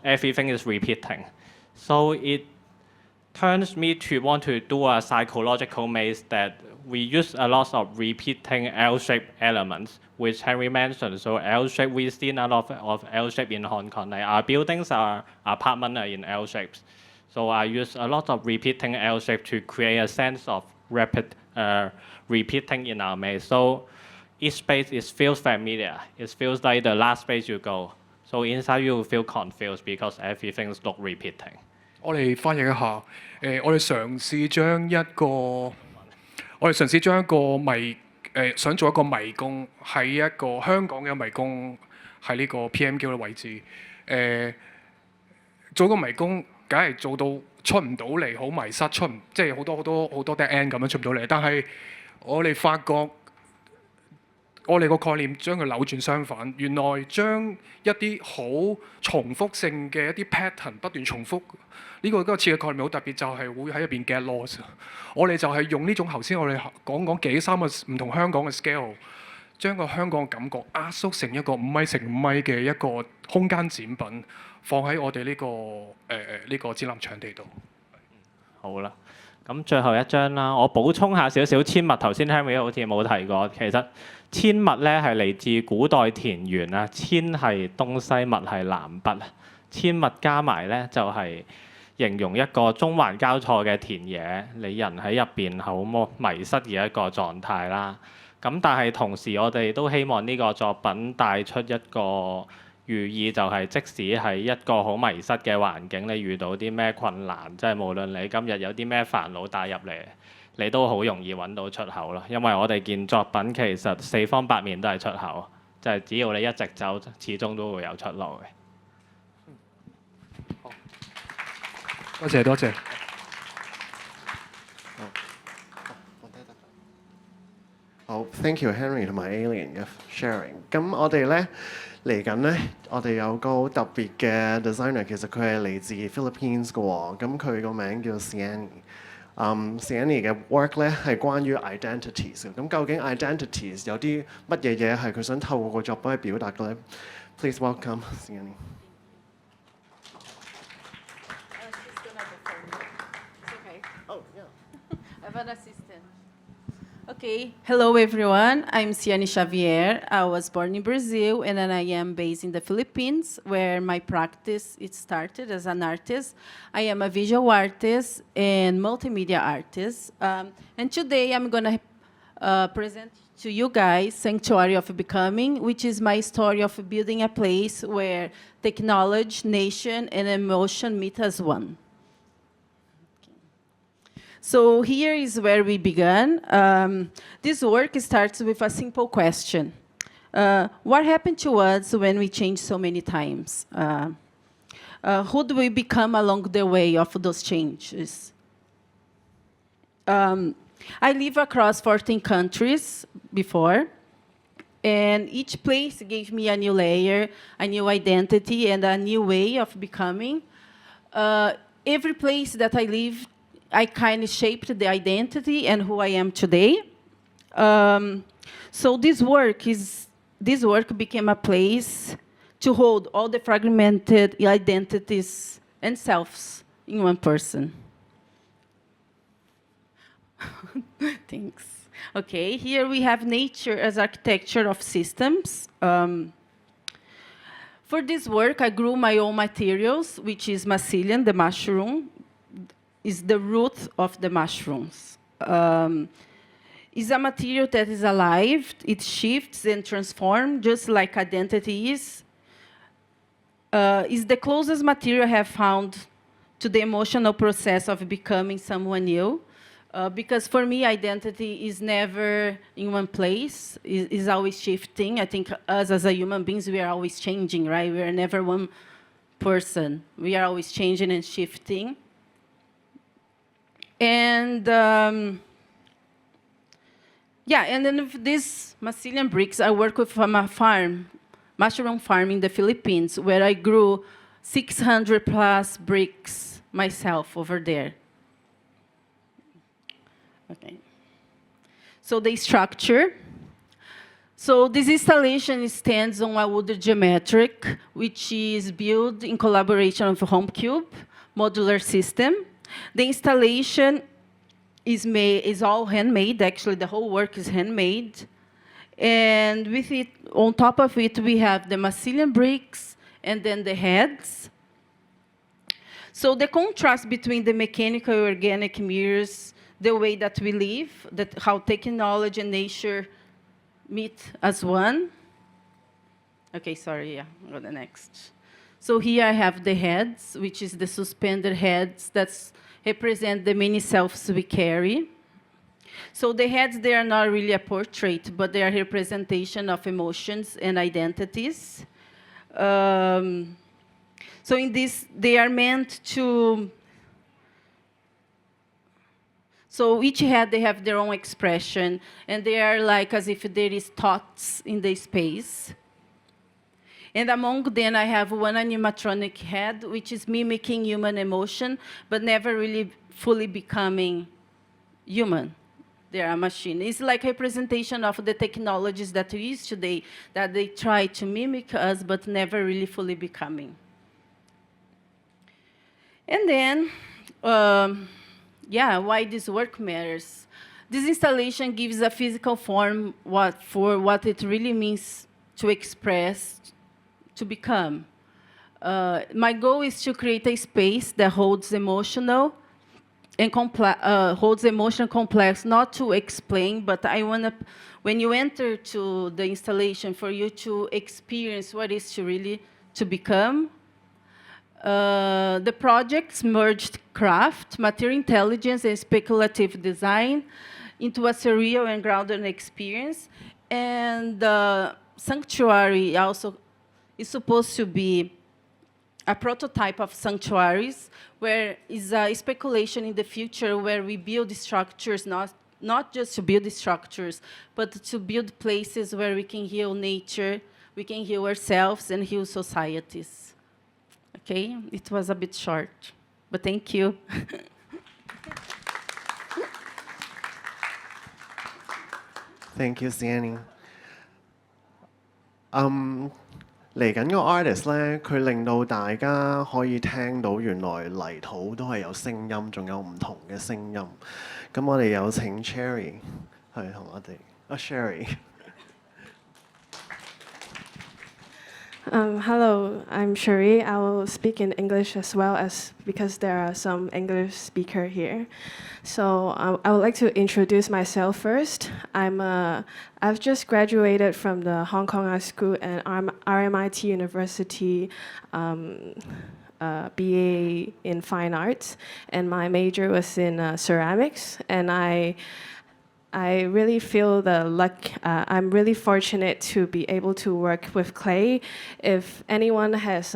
everything is repeating. So it turns me to want to do a psychological maze that we use a lot of repeating L-shaped elements, which Henry mentioned. So L-shape, we've seen a lot of L-shape in Hong Kong. Like our buildings, our apartments are in L-shapes. So I use a lot of repeating L-shape to create a sense of repeating in our maze. So each space feels familiar. It feels like the last space you go. So inside you will feel confused because everything is not repeating. 我哋翻譯一下，我哋嘗試將一個想做一個迷宮喺一個香港嘅迷宮喺呢個 PM 叫嘅位置，做個迷宮梗係做到出唔到嚟，好迷失，即係好多 dead end 咁樣出唔到嚟。但係我哋發覺我哋個概念將佢扭轉相反，原來將一啲好重複性嘅一啲 pattern 不斷重複，呢個設計概念好特別，就係會喺入邊 get lost。我哋就係用呢種頭先我哋講幾三個唔同香港嘅 scale， 將個香港嘅感覺壓縮成一個5米乘5米嘅一個空間展品，放喺我哋呢個展覽場地度。好啦。咁最後一張啦，我補充下少少籤物，頭先 Henry 好似冇提過，其實籤物咧係嚟自古代田園啊，籤係東西，物係南北，籤物加埋咧就係形容一個中環交錯嘅田野，你人喺入邊好迷失嘅一個狀態啦。咁但係同時我哋都希望呢個作品帶出一個寓意，就係即使係一個好迷失嘅環境，你遇到啲咩困難，即係無論你今日有啲咩煩惱帶入嚟，你都好容易揾到出口咯。因為我哋件作品其實四方八面都係出口，就係只要你一直走，始終都會有出路嘅。多謝多謝。好，thank you Henry 同埋 Alien 嘅 sharing。咁我哋咧嚟緊咧，我哋有個好特別嘅 designer， 其實佢係嚟自 Philippines 嘅喎。咁佢個名叫 Sienny。Sienny 嘅 work 咧係關於 identities 嘅。咁究竟 identities 有啲乜嘢嘢係佢想透過個作品去表達嘅咧？Please welcome Sienny。An assistant. Okay, hello everyone. I'm Ciane Xavier. I was born in Brazil and then I am based in the Philippines where my practice it started as an artist. I am a visual artist and multimedia artist. And today I'm going to present to you guys Sanctuary of Becoming, which is my story of building a place where technology, nation, and emotion meet as one. So here is where we began. This work starts with a simple question. What happened to us when we changed so many times? Who do we become along the way of those changes? I live across 14 countries before, and each place gave me a new layer, a new identity, and a new way of becoming. Every place that I lived, I kind of shaped the identity and who I am today. So this work became a place to hold all the fragmented identities and selves in one person. Thanks. Okay, here we have nature as architecture of systems. For this work, I grew my own materials, which is mycelium, the mushroom, is the root of the mushrooms. It's a material that is alive, it shifts and transforms, just like identity is. It's the closest material I have found to the emotional process of becoming someone new. Because for me, identity is never in one place, is always shifting. I think us as a human beings, we are always changing, right? We are never one person. We are always changing and shifting. And yeah, and then with these mycelium bricks, I work with a farm, mushroom farm in the Philippines, where I grew 600 plus bricks myself over there. Okay. So the structure. So this installation stands on a wood geometric, which is built in collaboration with HomeCube, modular system. The installation is all handmade. Actually, the whole work is handmade. And with it, on top of it, we have the mycelium bricks and then the heads. So the contrast between the mechanical and organic mirrors the way that we live, that how technology and nature meet as one. Okay, sorry, yeah, go to the next. So here I have the heads, which is the suspended heads that represent the many selves we carry. So the heads, they are not really a portrait, but they are a representation of emotions and identities. So in this, they are meant to, so each head, they have their own expression, and they are like as if there is thoughts in the space. And among them, I have one animatronic head, which is mimicking human emotion, but never really fully becoming human. They are a machine. It's like a representation of the technologies that we use today, that they try to mimic us, but never really fully becoming. And then, why this work matters. This installation gives a physical form for what it really means to express, to become. My goal is to create a space that holds emotional and complex, not to explain, but I want to, when you enter to the installation, for you to experience what is to become. The projects merged craft, material intelligence, and speculative design into a surreal and grounded experience. And the sanctuary also is supposed to be a prototype of sanctuaries, where is a speculation in the future where we build structures, not just to build structures, but to build places where we can heal nature, we can heal ourselves, and heal societies. Okay, it was a bit short, but thank you. Thank you, Sienny. 嚟緊個 artist 咧，佢令到大家可以聽到原來泥土都係有聲音，仲有唔同嘅聲音。咁我哋有請 Cherry 係同我哋Sherry。Hello, I'm Sherry. I will speak in English as well as because there are some English speakers here. So I would like to introduce myself first. I've just graduated from the Hong Kong Art School and RMIT University BA in Fine Arts, and my major was in ceramics. And I really feel I'm really fortunate to be able to work with clay. If anyone has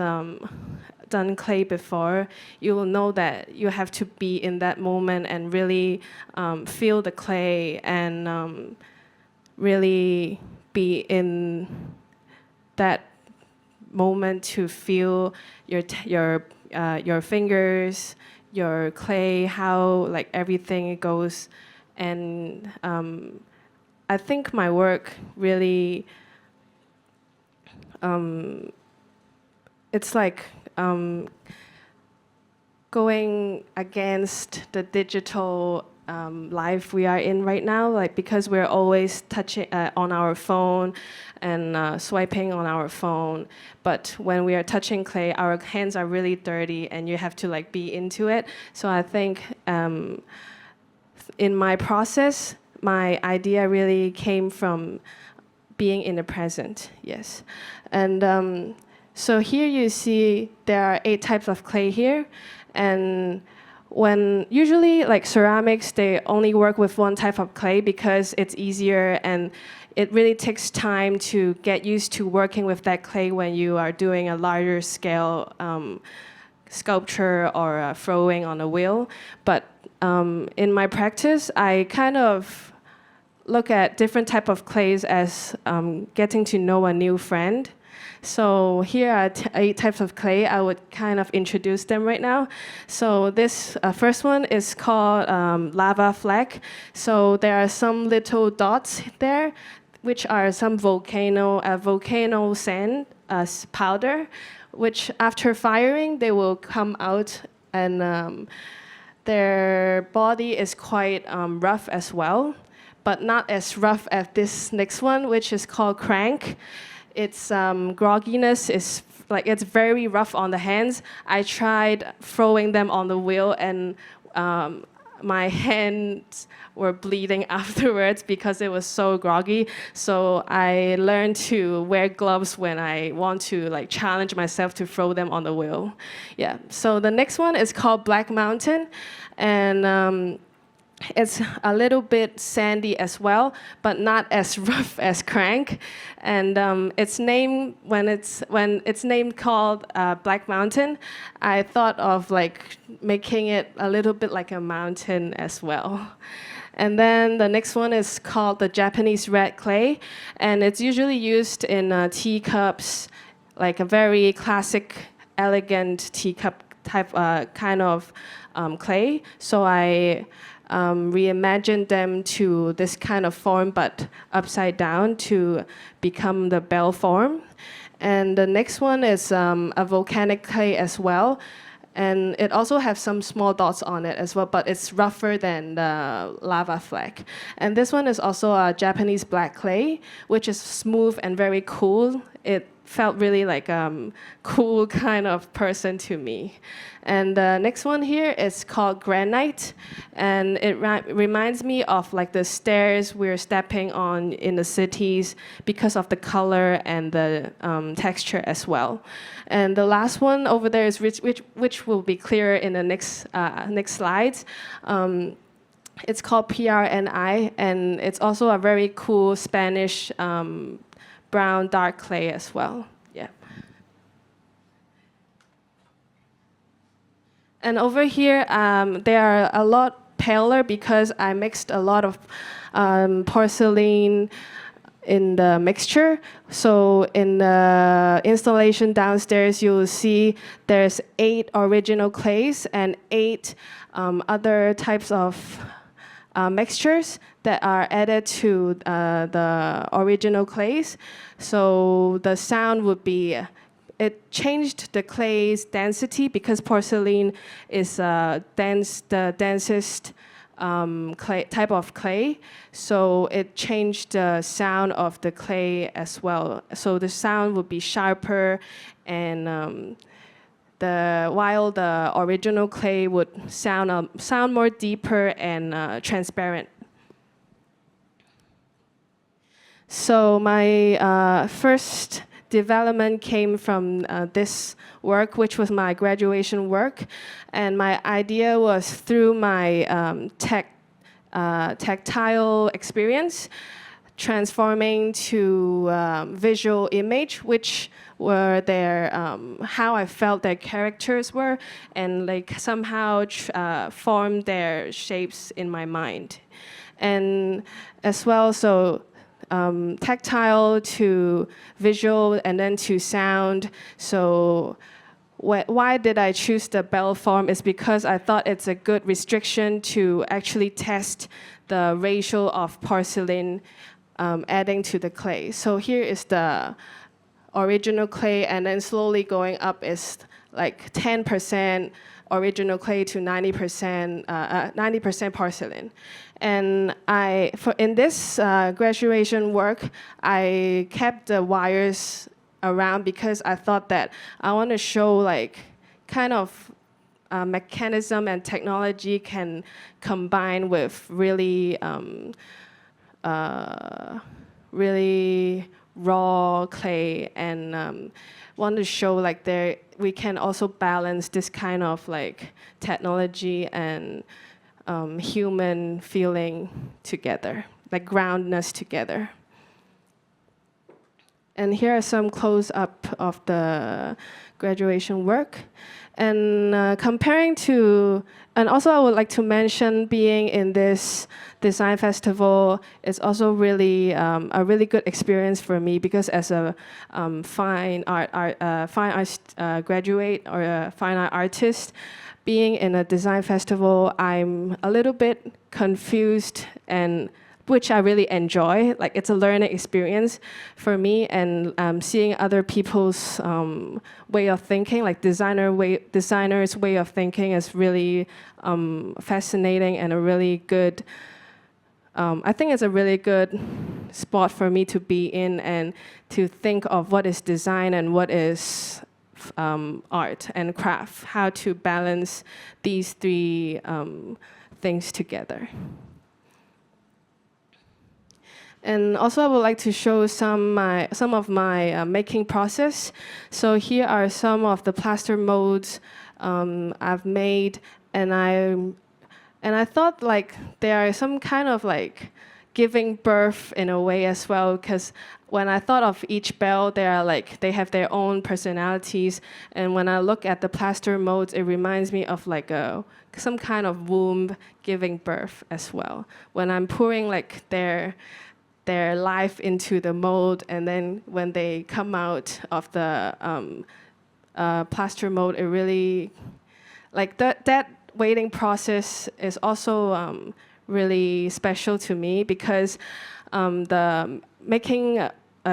done clay before, you will know that you have to be in that moment and really feel the clay and really be in that moment to feel your fingers, your clay, how like everything goes. And I think my work really, it's like going against the digital life we are in right now, like because we're always touching on our phone and swiping on our phone. But when we are touching clay, our hands are really dirty and you have to like be into it. So I think in my process, my idea really came from being in the present, yes. And so here you see there are 8 types of clay here. And when usually like ceramics, they only work with one type of clay because it's easier and it really takes time to get used to working with that clay when you are doing a larger scale sculpture or throwing on a wheel. But in my practice, I kind of look at different type of clays as getting to know a new friend. So here are 8 types of clay. I would kind of introduce them right now. So this first one is called lava fleck. So there are some little dots there, which are some volcano sand powder, which after firing, they will come out and their body is quite rough as well, but not as rough as this next one, which is called crank. Its grogginess is like it's very rough on the hands. I tried throwing them on the wheel and my hands were bleeding afterwards because it was so groggy. So I learned to wear gloves when I want to like challenge myself to throw them on the wheel. Yeah. So the next one is called Black Mountain, and it's a little bit sandy as well, but not as rough as crank. And its name, when it's named called Black Mountain, I thought of like making it a little bit like a mountain as well. And then the next one is called the Japanese red clay, and it's usually used in teacups, like a very classic, elegant teacup type kind of clay. So I reimagined them to this kind of form, but upside down to become the bell form. And the next one is a volcanic clay as well. And it also has some small dots on it as well, but it's rougher than the lava flake. And this one is also a Japanese black clay, which is smooth and very cool. It felt really like cool kind of person to me. And the next one here is called granite, and it reminds me of like the stairs we're stepping on in the cities because of the color and the texture as well. And the last one over there is which will be clearer in the next slides. It's called PRNI, and it's also a very cool Spanish brown dark clay as well. Yeah. And over here, they are a lot paler because I mixed a lot of porcelain in the mixture. So in the installation downstairs, you'll see there's 8 original clays and 8 other types of mixtures that are added to the original clays. So the sound would be, it changed the clay's density because porcelain is the densest type of clay. So it changed the sound of the clay as well. So the sound would be sharper, and while the original clay would sound more deeper and transparent. So my first development came from this work, which was my graduation work, and my idea was through my tactile experience, transforming to visual image, which were their how I felt their characters were, and like somehow formed their shapes in my mind, and as well so. Tactile to visual and then to sound. So why did I choose the bell form is because I thought it's a good restriction to actually test the ratio of porcelain adding to the clay. So here is the original clay, and then slowly going up is like 10% original clay to 90% porcelain. And in this graduation work, I kept the wires around because I thought that I want to show like kind of mechanism and technology can combine with really really raw clay, and want to show like we can also balance this kind of like technology and human feeling together, like groundness together. And here are some close-up of the graduation work. And comparing to, and also I would like to mention being in this design festival is also really a really good experience for me, because as a fine arts graduate or a fine art artist, being in a design festival, I'm a little bit confused, and which I really enjoy. Like, it's a learning experience for me, and seeing other people's way of thinking, like designers' way of thinking, is really fascinating and a really good. I think it's a really good spot for me to be in and to think of what is design and what is art and craft, how to balance these 3 things together. And also I would like to show some of my making process. So here are some of the plaster molds I've made, and I thought like there are some kind of like giving birth in a way as well, because when I thought of each bell, they have their own personalities, and when I look at the plaster molds, it reminds me of like some kind of womb giving birth as well. When I'm pouring like their life into the mold, and then when they come out of the plaster mold, it really like that waiting process is also really special to me, because the making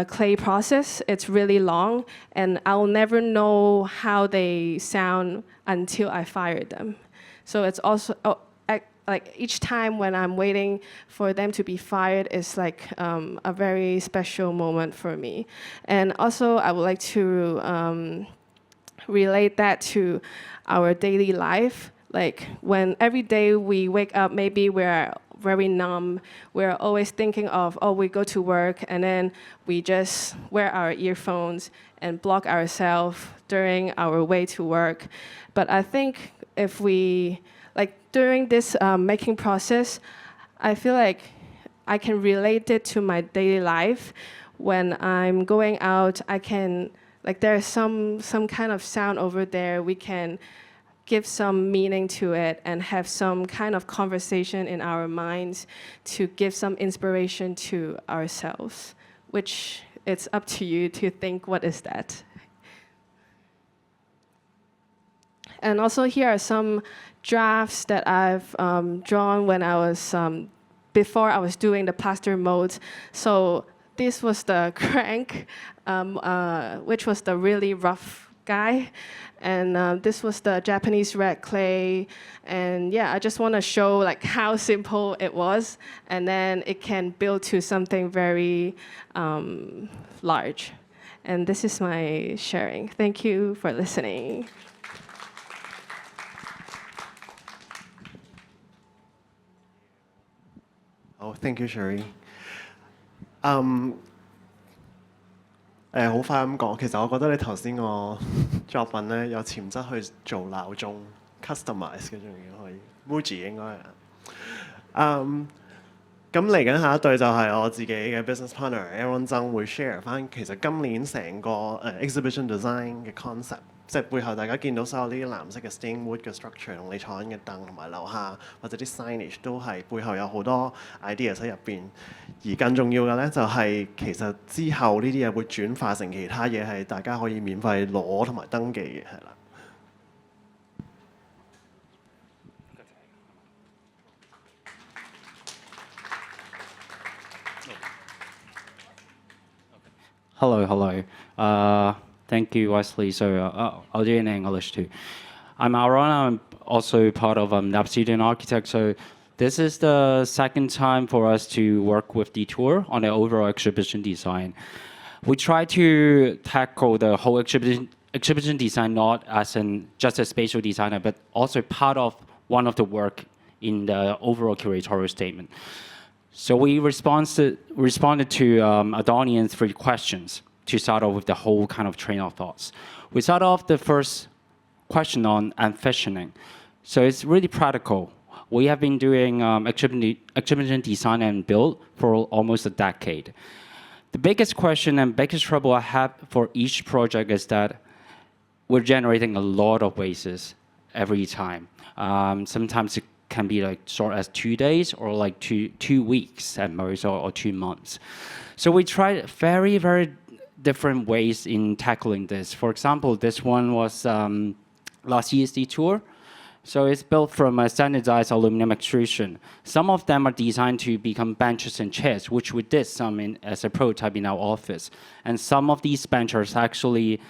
clay process. It's really long, and I'll never know how they sound until I fire them. So it's also like each time when I'm waiting for them to be fired is like a very special moment for me. And also I would like to relate that to our daily life. Like when every day we wake up, maybe we're very numb. We're always thinking of, oh, we go to work and then we just wear our earphones and block ourselves during our way to work. But I think if we, like during this making process, I feel like I can relate it to my daily life. When I'm going out, I can, like there's some kind of sound over there. We can give some meaning to it and have some kind of conversation in our minds to give some inspiration to ourselves, which it's up to you to think what is that. And also here are some drafts that I've drawn when I was, before I was doing the plaster molds. So this was the crank, which was the really rough guy. And this was the Japanese red clay. And yeah, I just want to show like how simple it was. And then it can build to something very large. And this is my sharing. Thank you for listening. Oh, thank you, Sherry. 好快咁講，其實我覺得你頭先個作品咧有潛質去做鬧鐘 customize 嘅，仲要可以 Muji 應該係。咁嚟緊下一對就係我自己嘅 business partner Aaron 曾會 share 翻，其實今年成個exhibition design 嘅 concept， 即係背後大家見到所有呢啲藍色嘅 stained wood 嘅 structure 同你坐緊嘅凳同埋樓下或者啲 signage 都係背後有好多 ideas 喺入邊。而更重要嘅咧就係其實之後呢啲嘢會轉化成其他嘢係大家可以免費攞同埋登記嘅，係啦。Hello. Thank you, Wesley. So I'll do it in English too. I'm Aaron. I'm also part of Napp Student Architect. So this is the second time for us to work with deTour on the overall exhibition design. We try to tackle the whole exhibition design not as just a spatial designer, but also part of one of the work in the overall curatorial statement. So we responded to Adonian's 3 questions to start off with the whole kind of train of thoughts. We start off the first question on envisioning. So it's really practical. We have been doing exhibition design and build for almost a decade. The biggest question and biggest trouble I have for each project is that we're generating a lot of wastes every time. Sometimes it can be like short as 2 days or like two weeks at most or 2 months. So we tried very, very different ways in tackling this. For example, this one was last year's deTour. So it's built from a standardized aluminum extrusion. Some of them are designed to become benches and chairs, which we did some as a prototype in our office. And some of these benches are actually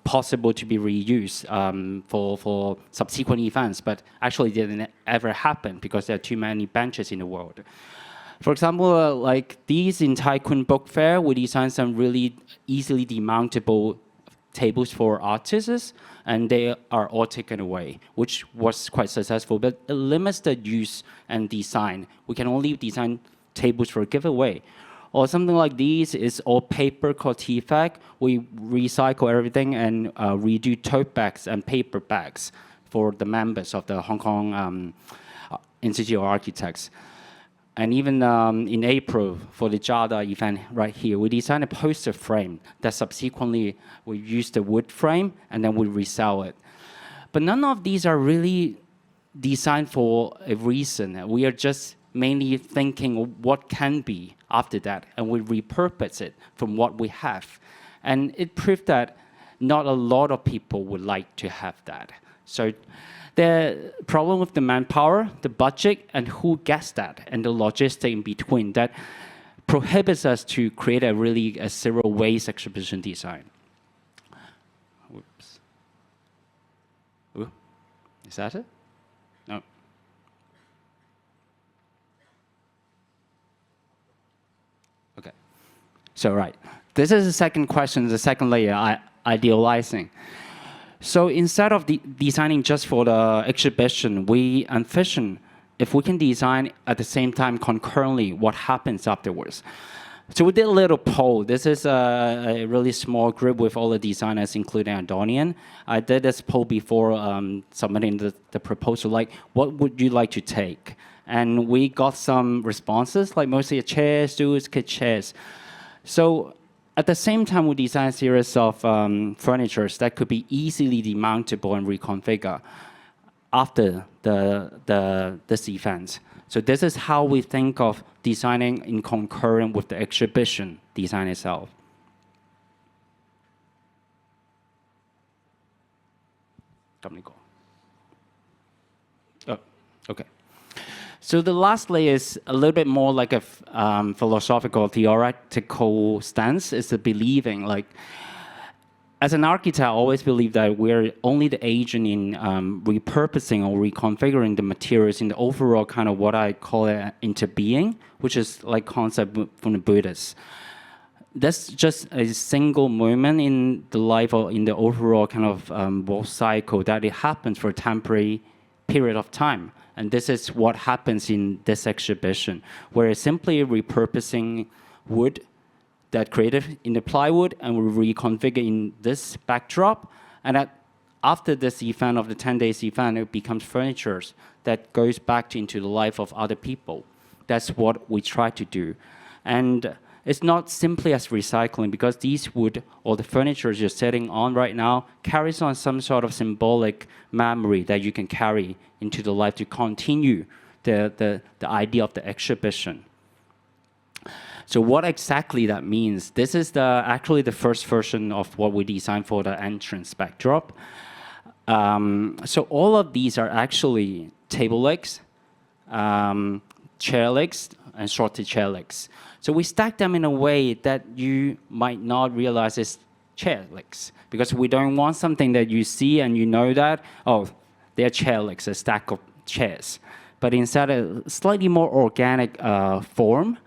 possible to be reused for subsequent events, but actually didn't ever happen because there are too many benches in the world. For example, like these in Taikun Book Fair, we designed some really easily demountable tables for artists, and they are all taken away, which was quite successful, but it limits the use and design. We can only design tables for giveaway. Or something like these is all paper called TFAC. We recycle everything and redo tote bags and paper bags for the members of the Hong Kong Institute of Architects. And even in April, for the JADA event right here, we designed a poster frame that subsequently we use the wood frame and then we resell it. But none of these are really designed for a reason. We are just mainly thinking what can be after that, and we repurpose it from what we have. And it proved that not a lot of people would like to have that. So the problem with the manpower, the budget, and who gets that, and the logistics in between, that prohibits us to create a zero-waste exhibition design. Whoops. Ooh. Is that it? No. Okay. So right, this is the second question, the second layer, idealizing. So instead of designing just for the exhibition, we envision if we can design at the same time concurrently what happens afterwards. So we did a little poll. This is a really small group with all the designers, including Adonian. I did this poll before submitting the proposal, like, what would you like to take? And we got some responses, like mostly chairs, stools, kid chairs. So at the same time, we designed a series of furniture that could be easily demountable and reconfigure after this event. So this is how we think of designing in concurrent with the exhibition design itself. Oh, okay. So the last layer is a little bit more like a philosophical, theoretical stance. It's the believing, like, as an architect, I always believe that we're only the agent in repurposing or reconfiguring the materials in the overall kind of what I call it into being, which is like concept from the Buddhists. That's just a single moment in the life or in the overall kind of world cycle that it happens for a temporary period of time. And this is what happens in this exhibition, where it's simply repurposing wood that created in the plywood and we reconfigure in this backdrop. And after this event of the 10 days event, it becomes furniture that goes back into the life of other people. That's what we try to do. And it's not simply as recycling, because these wood or the furniture you're sitting on right now carries on some sort of symbolic memory that you can carry into the life to continue the idea of the exhibition. So what exactly that means? This is actually the first version of what we designed for the entrance backdrop. So all of these are actually table legs, chair legs, and sorted chair legs. So we stack them in a way that you might not realize is chair legs, because we don't want something that you see and you know that, oh, they're chair legs, a stack of chairs. But instead, a slightly more organic form.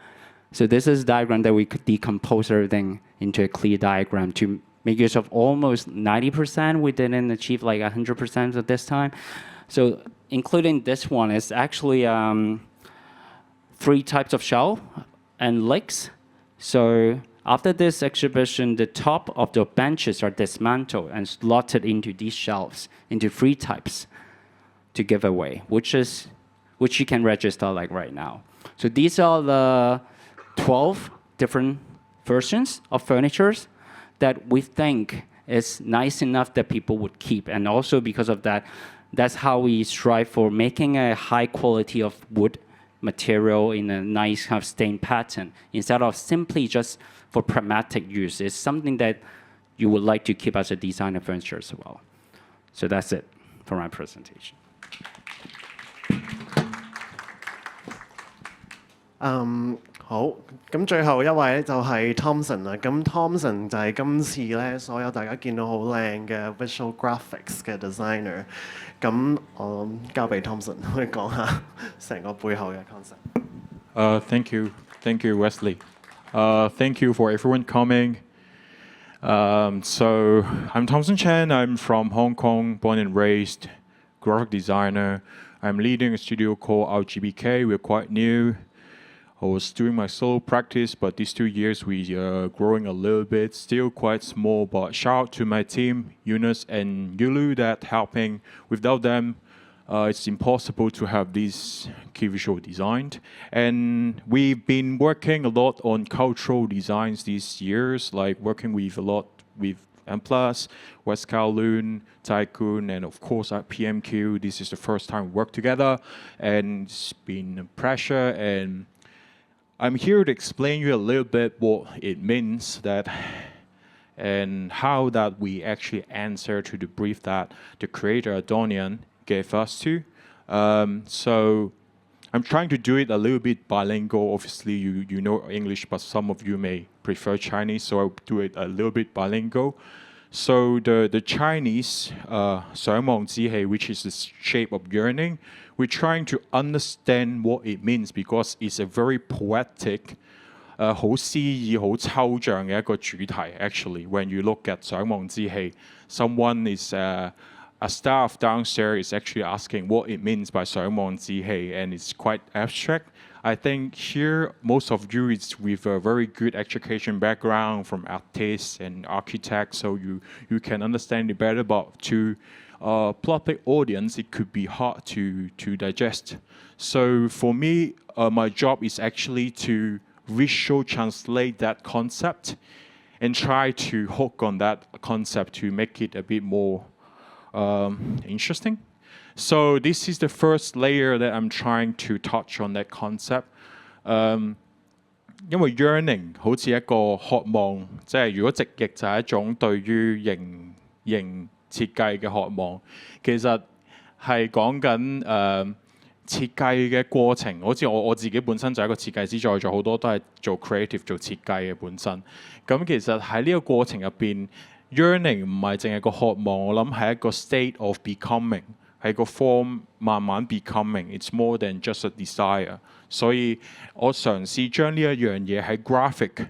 So this is a diagram that we could decompose everything into a clear diagram to make use of almost 90%. We didn't achieve like 100% at this time. So including this one is actually 3 types of shelf and legs. So after this exhibition, the top of the benches are dismantled and slotted into these shelves, into 3 types to give away, which you can register like right now. So these are the 12 different versions of furniture that we think is nice enough that people would keep. And also because of that, that's how we strive for making a high quality of wood material in a nice kind of stain pattern, instead of simply just for pragmatic use. It's something that you would like to keep as a designer furniture as well. So that's it for my presentation. 好，咁最後一位咧就係 Thompson 啦。咁 Thompson 就係今次咧所有大家見到好靚嘅 visual graphics 嘅 designer。咁我交俾 Thompson 可以講下成個背後嘅 concept。Thank you, Wesley. Thank you for everyone coming. So I'm Thompson Chen. I'm from Hong Kong, born and raised, graphic designer. I'm leading a studio called RGBK. We're quite new. I was doing my solo practice, but these 2 years we are growing a little bit, still quite small. But shout out to my team, Yunus and Yulu, that helping. Without them, it's impossible to have this key visual designed. And we've been working a lot on cultural designs these years, like working with a lot with M+, West Kowloon, Tycoon, and of course at PMQ. This is the first time we work together, and it's been pressure. And I'm here to explain you a little bit what it means that and how that we actually answer to the brief that the creator Adonian gave us to. So I'm trying to do it a little bit bilingual. Obviously, you know English, but some of you may prefer Chinese, so I'll do it a little bit bilingual. So the Chinese 想望之氣, which is the shape of yearning, we're trying to understand what it means because it's a very poetic, 好詩意、好抽象嘅一個主題. Actually, when you look at 想望之氣, someone is a staff downstairs is actually asking what it means by 想望之氣, and it's quite abstract. I think here most of you is with a very good education background from artists and architects, so you can understand it better. But to public audience, it could be hard to digest. So for me, my job is actually to visual translate that concept and try to hook on that concept to make it a bit more interesting. So this is the first layer that I'm trying to touch on that concept. 因為 yearning 好似一個渴望，即係如果直譯就係一種對於形設計嘅渴望。其實係講緊設計嘅過程，好似我自己本身就係一個設計師，在座好多都係做 creative 做設計嘅本身。咁其實喺呢個過程入邊 ，yearning 唔係淨係個渴望，我諗係一個 state of becoming。係個 form 慢慢 becoming，it's more than just a desire。所以我嘗試將呢一樣嘢喺 graphic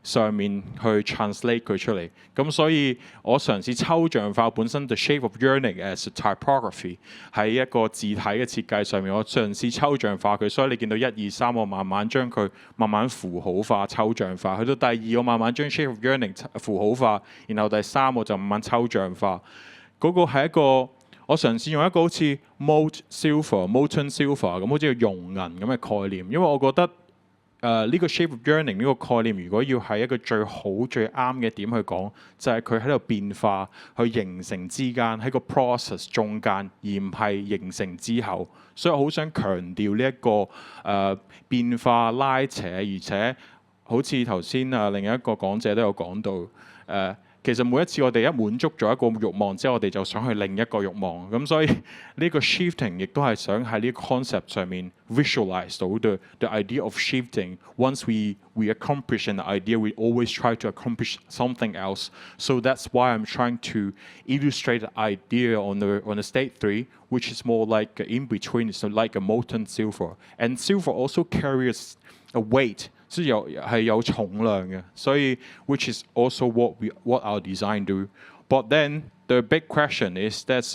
上面去 translate 佢出嚟。咁所以我嘗試抽象化本身 the shape of yearning as a typography 喺一個字體嘅設計上面，我嘗試抽象化佢。所以你見到1、2、3，我慢慢將佢慢慢符號化、抽象化。去到第2，我慢慢將 shape of yearning 符號化，然後第3我就慢慢抽象化。嗰個係一個我嘗試用一個好似 molten silver 咁，好似熔銀咁嘅概念，因為我覺得呢個 shape of yearning 呢個概念，如果要係一個最好最啱嘅點去講，就係佢喺度變化去形成之間，喺個 process 中間，而唔係形成之後。所以我好想強調呢一個變化拉扯，而且好似頭先另一個講者都有講到其實每一次我哋一滿足咗一個慾望之後，我哋就想去另一個慾望。咁所以呢個 shifting 亦都係想喺呢個 concept 上面 visualize 到 the idea of shifting. Once we accomplish an idea, we always try to accomplish something else. So that's why I'm trying to illustrate the idea on the state 3, which is more like in between. It's like a molten silver. And silver also carries a weight.係有重量嘅，所以 which is also what our design do. But then the big question is that's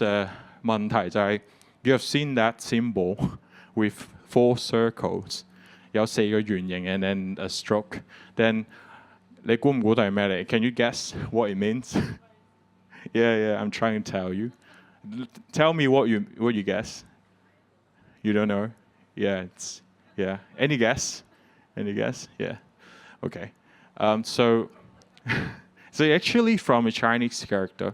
問題就係 you have seen that symbol with 4 circles 有4個圓形 and then a stroke. Then 你估唔估到係咩嚟 ？Can you guess what it means? Yeah, I'm trying to tell you. Tell me what you guess. You don't know? Yeah. Any guess? Any guess? Yeah. Okay. So actually from a Chinese character.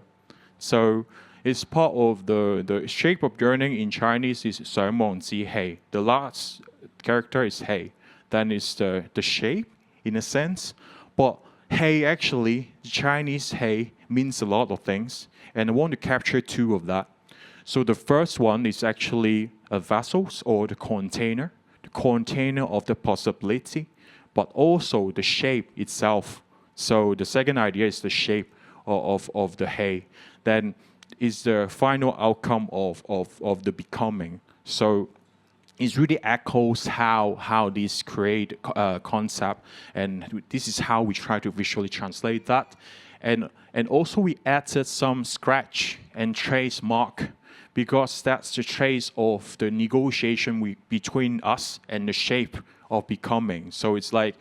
So it's part of the shape of yearning in Chinese is 想望之氣. The last character is 氣. Then it's the shape in a sense. But 氣 actually, Chinese 氣 means a lot of things. And I want to capture 2 of that. So the first one is actually a vessels or the container of the possibility, but also the shape itself. So the second idea is the shape of the hay. Then is the final outcome of the becoming. So it really echoes how this create concept, and this is how we try to visually translate that. And also we added some scratch and trace mark, because that's the trace of the negotiation between us and the shape of becoming. So it's like,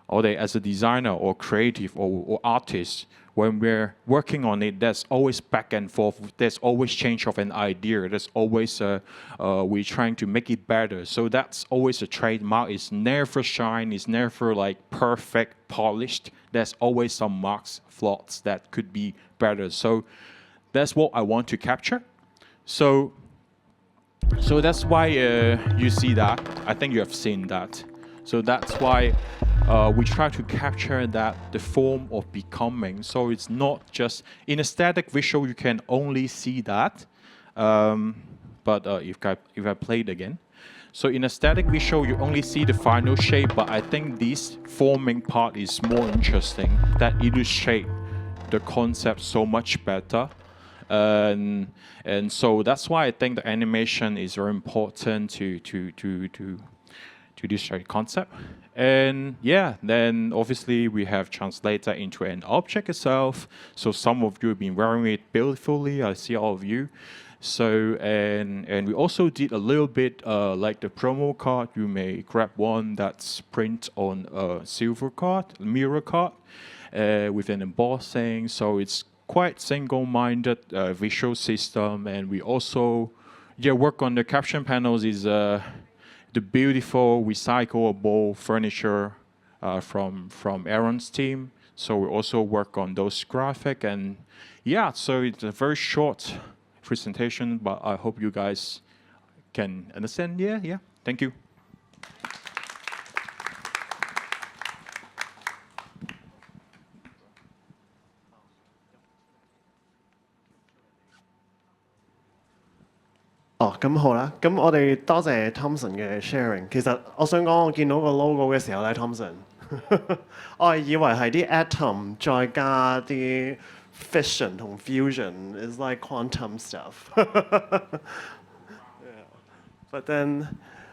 as a designer or creative or artist, when we're working on it, there's always back and forth. There's always change of an idea. There's always we're trying to make it better. So that's always a trademark. It's never shine. It's never like perfect, polished. There's always some marks, flaws that could be better. So that's what I want to capture. So that's why you see that. I think you have seen that. So that's why we try to capture that the form of becoming. So it's not just in a static visual you can only see that. But if I play it again, So in a static visual, you only see the final shape, but I think this forming part is more interesting, that illustrate the concept so much better. And so that's why I think the animation is very important to illustrate concept. And yeah, then obviously we have translated into an object itself. So some of you have been wearing it beautifully. I see all of you. So and we also did a little bit like the promo card. You may grab one that's print on a silver card, mirror card, with an embossing. So it's quite single-minded visual system. And we also work on the caption panels is the beautiful recyclable furniture from Aaron's team. So we also work on those graphic, and yeah, so it's a very short presentation, but I hope you guys can understand. Yeah. Thank you.哦，咁好啦，咁我哋多謝 Thompson 嘅 sharing。其實我想講，我見到個 logo 嘅時候咧，Thompson， 我係以為係啲 atom 再加啲 fission 同 fusion，is like quantum stuff 。But then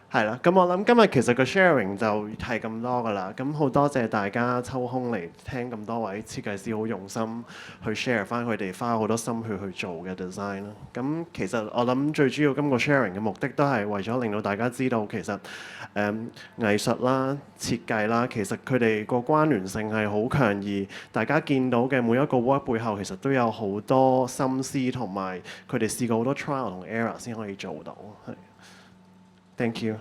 係啦，咁我諗今日其實個 sharing 就係咁多㗎啦。咁好多謝大家抽空嚟聽咁多位設計師好用心去 share 翻佢哋花好多心血去做嘅 design 啦。咁其實我諗最主要今個 sharing 嘅目的都係為咗令到大家知道其實藝術啦、設計啦，其實佢哋個關聯性係好強，而大家見到嘅每一個 work 背後其實都有好多心思同埋佢哋試過好多 trial 同 error 先可以做到。係 ，thank you。